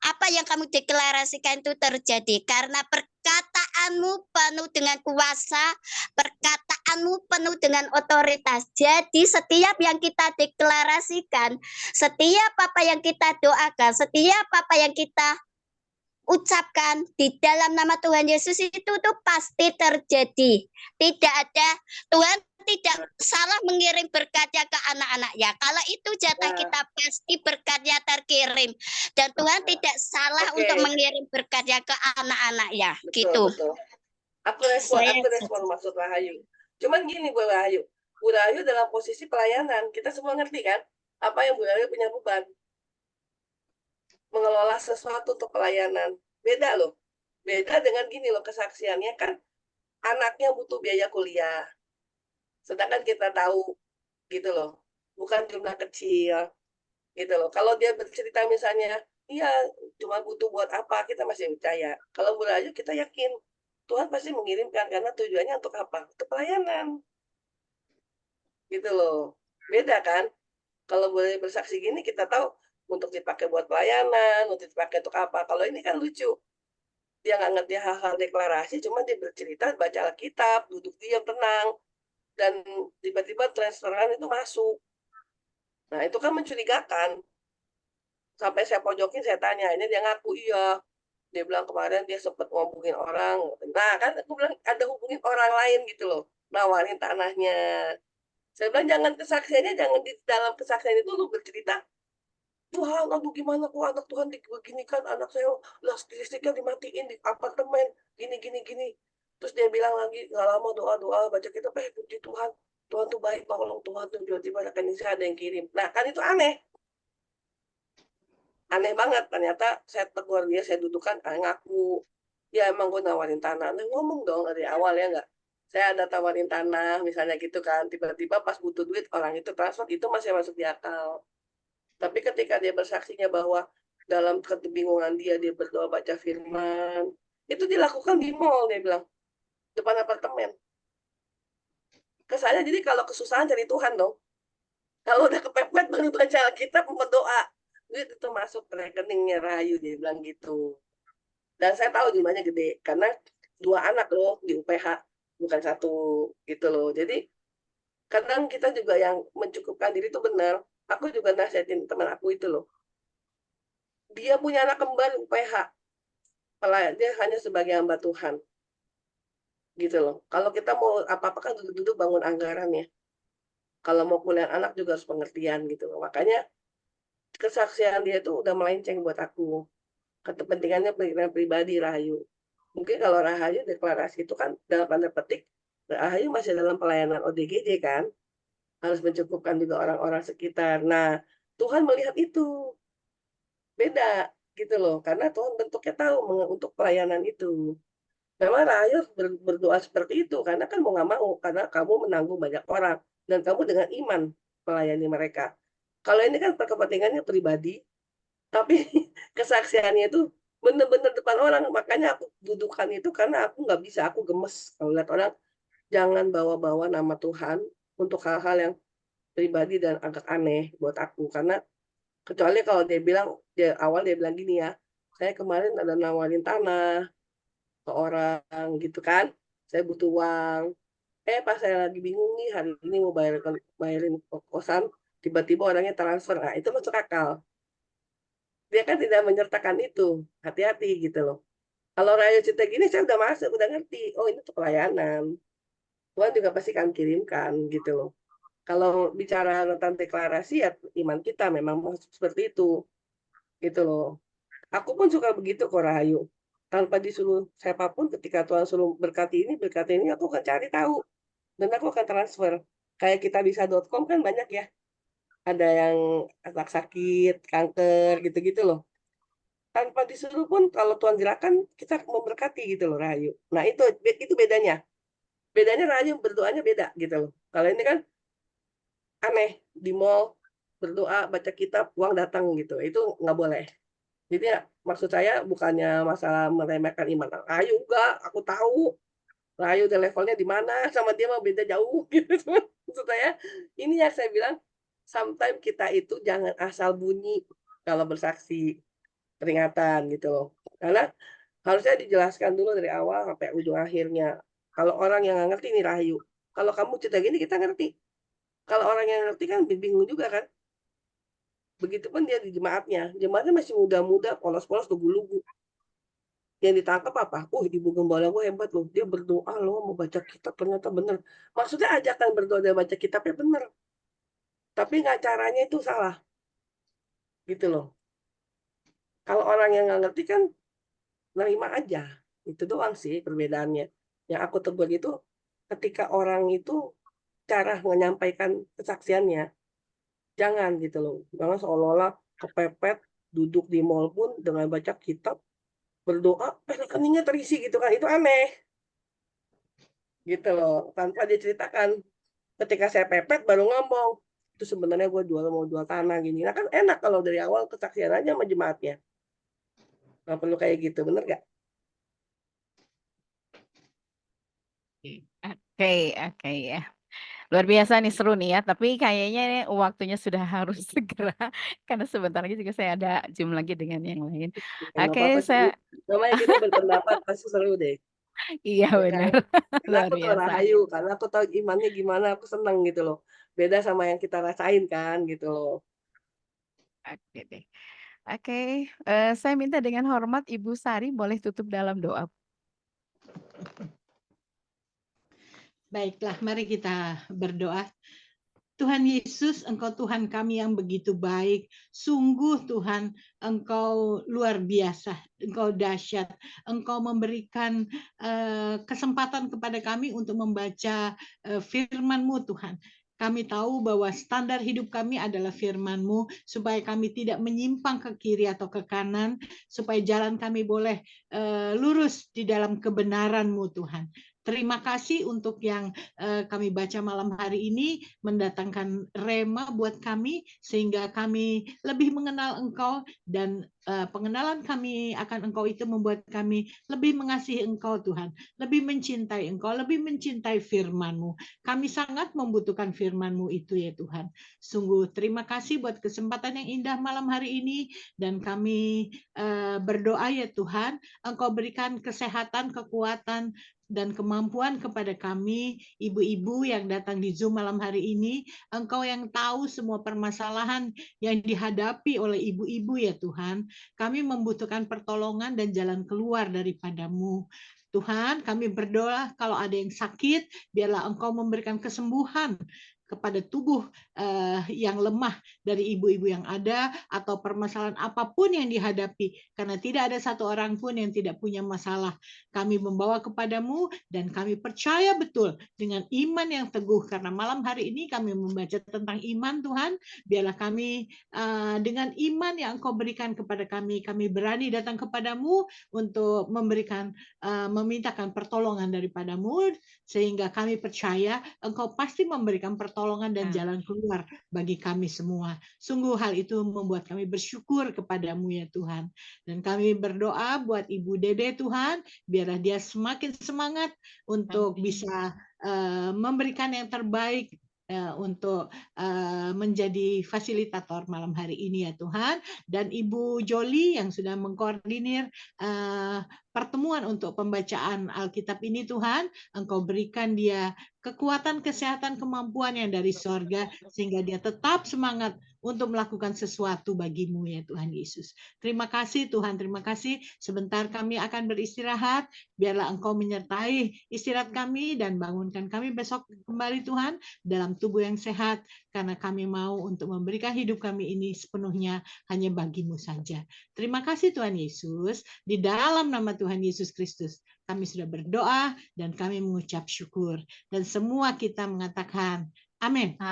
apa yang kamu deklarasikan itu terjadi. Karena perkataanmu penuh dengan kuasa, perkataan perkataanmu penuh dengan otoritas. Jadi setiap yang kita deklarasikan, setiap apa yang kita doakan, setiap apa yang kita ucapkan di dalam nama Tuhan Yesus itu tuh pasti terjadi. Tidak ada, Tuhan tidak salah mengirim berkatnya ke anak-anaknya. Kalau itu jatah kita, pasti berkatnya terkirim. Dan Tuhan tidak salah untuk mengirim berkatnya ke anak-anaknya. Gitu. Betul. Aku respon maksud Rahayu. Cuman gini Bu Rahayu dalam posisi pelayanan, kita semua ngerti kan apa yang Bu Rahayu punya beban. Mengelola sesuatu untuk pelayanan. Beda loh. Beda dengan gini loh kesaksiannya kan anaknya butuh biaya kuliah. Sedangkan kita tahu gitu loh. Bukan jumlah kecil. Gitu loh. Kalau dia bercerita misalnya, iya cuma butuh buat apa, kita masih percaya. Kalau Bu Rahayu kita yakin Tuhan pasti mengirimkan karena tujuannya untuk apa? Untuk pelayanan. Gitu loh. Beda kan? Kalau boleh bersaksi gini kita tahu untuk dipakai buat pelayanan, untuk dipakai untuk apa. Kalau ini kan lucu. Dia nggak ngerti hal-hal deklarasi, cuma dia bercerita, baca Alkitab, duduk diam, tenang. Dan tiba-tiba transferan itu masuk. Nah, itu kan mencurigakan. Sampai saya pojokin, saya tanya, ini dia ngaku iya. Dia bilang kemarin dia sempat ngomongin orang. Nah, kan aku bilang ada hubungin orang lain gitu loh. Nawarin tanahnya. Saya bilang jangan kesaksiannya, jangan di dalam kesaksian itu lu bercerita, Tuhan, aduh gimana kok anak Tuhan begini kan, anak saya listriknya dimatiin di apartemen, gini. Terus dia bilang lagi, nggak lama doa, baca kitab, puji Tuhan. Tuhan tuh baik, tolong Tuhan tuh, tiba-tiba ada yang kirim. Nah, kan itu aneh. Aneh banget, ternyata saya tegur dia, saya dudukkan, ngaku. Ya emang gue nawarin tanah. Nah, ngomong dong dari awal ya nggak? Saya ada tawarin tanah, misalnya gitu kan. Tiba-tiba pas butuh duit, orang itu transfer, itu masih masuk di akal. Tapi ketika dia bersaksinya bahwa dalam kebingungan dia berdoa baca firman, itu dilakukan di mall, dia bilang, depan apartemen. Kesannya jadi kalau kesusahan cari Tuhan dong. Kalau udah kepepet baru baca Alkitab, berdoa. Duit itu masuk ke rekeningnya Rahayu, dia bilang gitu. Dan saya tahu jumlahnya gede, karena 2 anak loh di UPH, bukan 1 gitu loh. Jadi kadang kita juga yang mencukupkan diri itu benar. Aku juga nasihatin teman aku itu loh. Dia punya anak kembar UPH. Dia hanya sebagai hamba Tuhan. Gitu loh. Kalau kita mau apa-apa kan duduk-duduk bangun anggaran ya. Kalau mau kuliah anak juga harus pengertian gitu loh. Makanya kesaksian dia itu udah melenceng buat aku. Kepentingannya pribadi Rahayu. Mungkin kalau Rahayu deklarasi itu kan dalam tanda petik, Rahayu masih dalam pelayanan ODGJ kan. Harus mencukupkan juga orang-orang sekitar. Nah, Tuhan melihat itu. Beda gitu loh. Karena Tuhan bentuknya tahu untuk pelayanan itu. Memang Rahayu berdoa seperti itu. Karena kan mau nggak mau. Karena kamu menanggung banyak orang. Dan kamu dengan iman melayani mereka. Kalau ini kan kepentingannya pribadi. Tapi kesaksiannya itu benar-benar depan orang. Makanya aku dudukan itu karena aku nggak bisa. Aku gemes kalau lihat orang. Jangan bawa-bawa nama Tuhan untuk hal-hal yang pribadi dan agak aneh buat aku. Karena kecuali kalau dia bilang, awal dia bilang gini ya, saya kemarin ada nawarin tanah ke orang gitu kan, saya butuh uang. Pas saya lagi bingung nih, hari ini mau bayarin kosan, tiba-tiba orangnya transfer. Nah, itu masuk akal. Dia kan tidak menyertakan itu. Hati-hati gitu loh. Kalau Rahayu cerita gini, saya udah masuk, udah ngerti. Oh, ini tuh pelayanan. Tuhan juga pasti akan kirimkan gitu loh. Kalau bicara tentang deklarasi ya iman kita memang seperti itu. Gitu loh. Aku pun suka begitu kok Rahayu. Tanpa disuruh siapapun ketika Tuhan suruh berkati ini aku akan cari tahu. Dan aku akan transfer. Kayak kitabisa.com kan banyak ya. Ada yang anak sakit, kanker, gitu-gitu loh. Tanpa disuruh pun kalau Tuhan gerakan kita memberkati gitu loh Rahayu. Nah itu bedanya. Bedanya Rahayu berdoanya beda gitu loh. Kalau ini kan aneh di mall berdoa baca kitab uang datang gitu, itu nggak boleh. Jadi ya, maksud saya bukannya masalah meremehkan iman Rahayu, enggak, aku tahu Rahayu udah levelnya di mana, sama dia mah beda jauh gitu. Maksud saya ini yang saya bilang sometimes kita itu jangan asal bunyi kalau bersaksi, peringatan gitu loh, karena harusnya dijelaskan dulu dari awal sampai ujung akhirnya. Kalau orang yang nggak ngerti ini Rahayu, Kalau kamu cerita gini kita ngerti. Kalau orang yang ngerti kan bingung juga kan. Begitupun dia di jemaatnya. Jemaatnya masih muda-muda, polos-polos, lugu-lugu. Yang ditangkap apa? Ibu gembala gue hebat loh. Dia berdoa loh, mau baca kitab, ternyata bener. Maksudnya ajakan berdoa dan baca kitabnya bener. Tapi nggak caranya itu salah. Gitu loh. Kalau orang yang nggak ngerti kan nerima aja. Itu doang sih perbedaannya. Yang aku tegur itu ketika orang itu cara menyampaikan kesaksiannya. Jangan gitu loh. Jangan seolah-olah kepepet duduk di mall pun dengan baca kitab berdoa rekeningnya terisi gitu kan, itu aneh gitu loh, tanpa dia ceritakan ketika saya pepet baru ngomong itu sebenarnya gue mau jual tanah gini. Nah kan enak kalau dari awal kesaksian aja sama jemaatnya, nggak perlu kayak gitu, bener gak? Oke ya. Luar biasa nih, seru nih ya, tapi kayaknya ini waktunya sudah harus segera karena sebentar lagi juga saya ada Zoom lagi dengan yang lain. Nggak apa-apa Oke, sih, saya namanya kita berpendapat pasti seru deh iya ya kan. benar. Karena Luar aku biasa. terhayu, karena aku tahu imannya gimana, aku seneng gitu loh, beda sama yang kita rasain kan gitu loh. Oke deh. Oke, saya minta dengan hormat Ibu Sari boleh tutup dalam doa. Baiklah, mari kita berdoa. Tuhan Yesus, Engkau Tuhan kami yang begitu baik. Sungguh Tuhan, Engkau luar biasa, Engkau dahsyat. Engkau memberikan kesempatan kepada kami untuk membaca firman-Mu Tuhan. Kami tahu bahwa standar hidup kami adalah firman-Mu, supaya kami tidak menyimpang ke kiri atau ke kanan, supaya jalan kami boleh lurus di dalam kebenaran-Mu Tuhan. Terima kasih untuk yang kami baca malam hari ini, mendatangkan rema buat kami, sehingga kami lebih mengenal Engkau, dan pengenalan kami akan Engkau itu membuat kami lebih mengasihi Engkau Tuhan, lebih mencintai Engkau, lebih mencintai firman-Mu. Kami sangat membutuhkan firman-Mu itu ya Tuhan. Sungguh terima kasih buat kesempatan yang indah malam hari ini, dan kami berdoa ya Tuhan, Engkau berikan kesehatan, kekuatan, dan kemampuan kepada kami, ibu-ibu yang datang di Zoom malam hari ini. Engkau yang tahu semua permasalahan yang dihadapi oleh ibu-ibu ya Tuhan. Kami membutuhkan pertolongan dan jalan keluar daripada-Mu. Tuhan, kami berdoa kalau ada yang sakit, biarlah Engkau memberikan kesembuhan kepada tubuh yang lemah dari ibu-ibu yang ada, atau permasalahan apapun yang dihadapi, karena tidak ada satu orang pun yang tidak punya masalah. Kami membawa kepadamu, dan kami percaya betul dengan iman yang teguh, karena malam hari ini kami membaca tentang iman Tuhan. Biarlah kami dengan iman yang Engkau berikan kepada kami berani datang kepadamu untuk memintakan pertolongan daripadamu, sehingga kami percaya Engkau pasti memberikan pertolongan dan jalan keluar bagi kami semua. Sungguh hal itu membuat kami bersyukur kepadamu ya Tuhan. Dan kami berdoa buat Ibu Dede Tuhan, biarlah dia semakin semangat untuk bisa memberikan yang terbaik untuk menjadi fasilitator malam hari ini ya Tuhan. Dan Ibu Joli yang sudah mengkoordinir pertemuan untuk pembacaan Alkitab ini Tuhan, Engkau berikan dia kekuatan, kesehatan, kemampuan yang dari sorga, sehingga dia tetap semangat untuk melakukan sesuatu bagimu ya Tuhan Yesus. Terima kasih Tuhan, terima kasih. Sebentar kami akan beristirahat, biarlah Engkau menyertai istirahat kami dan bangunkan kami besok kembali Tuhan dalam tubuh yang sehat, karena kami mau untuk memberikan hidup kami ini sepenuhnya hanya bagimu saja. Terima kasih Tuhan Yesus, di dalam nama Tuhan Yesus Kristus kami sudah berdoa dan kami mengucap syukur, dan semua kita mengatakan amin.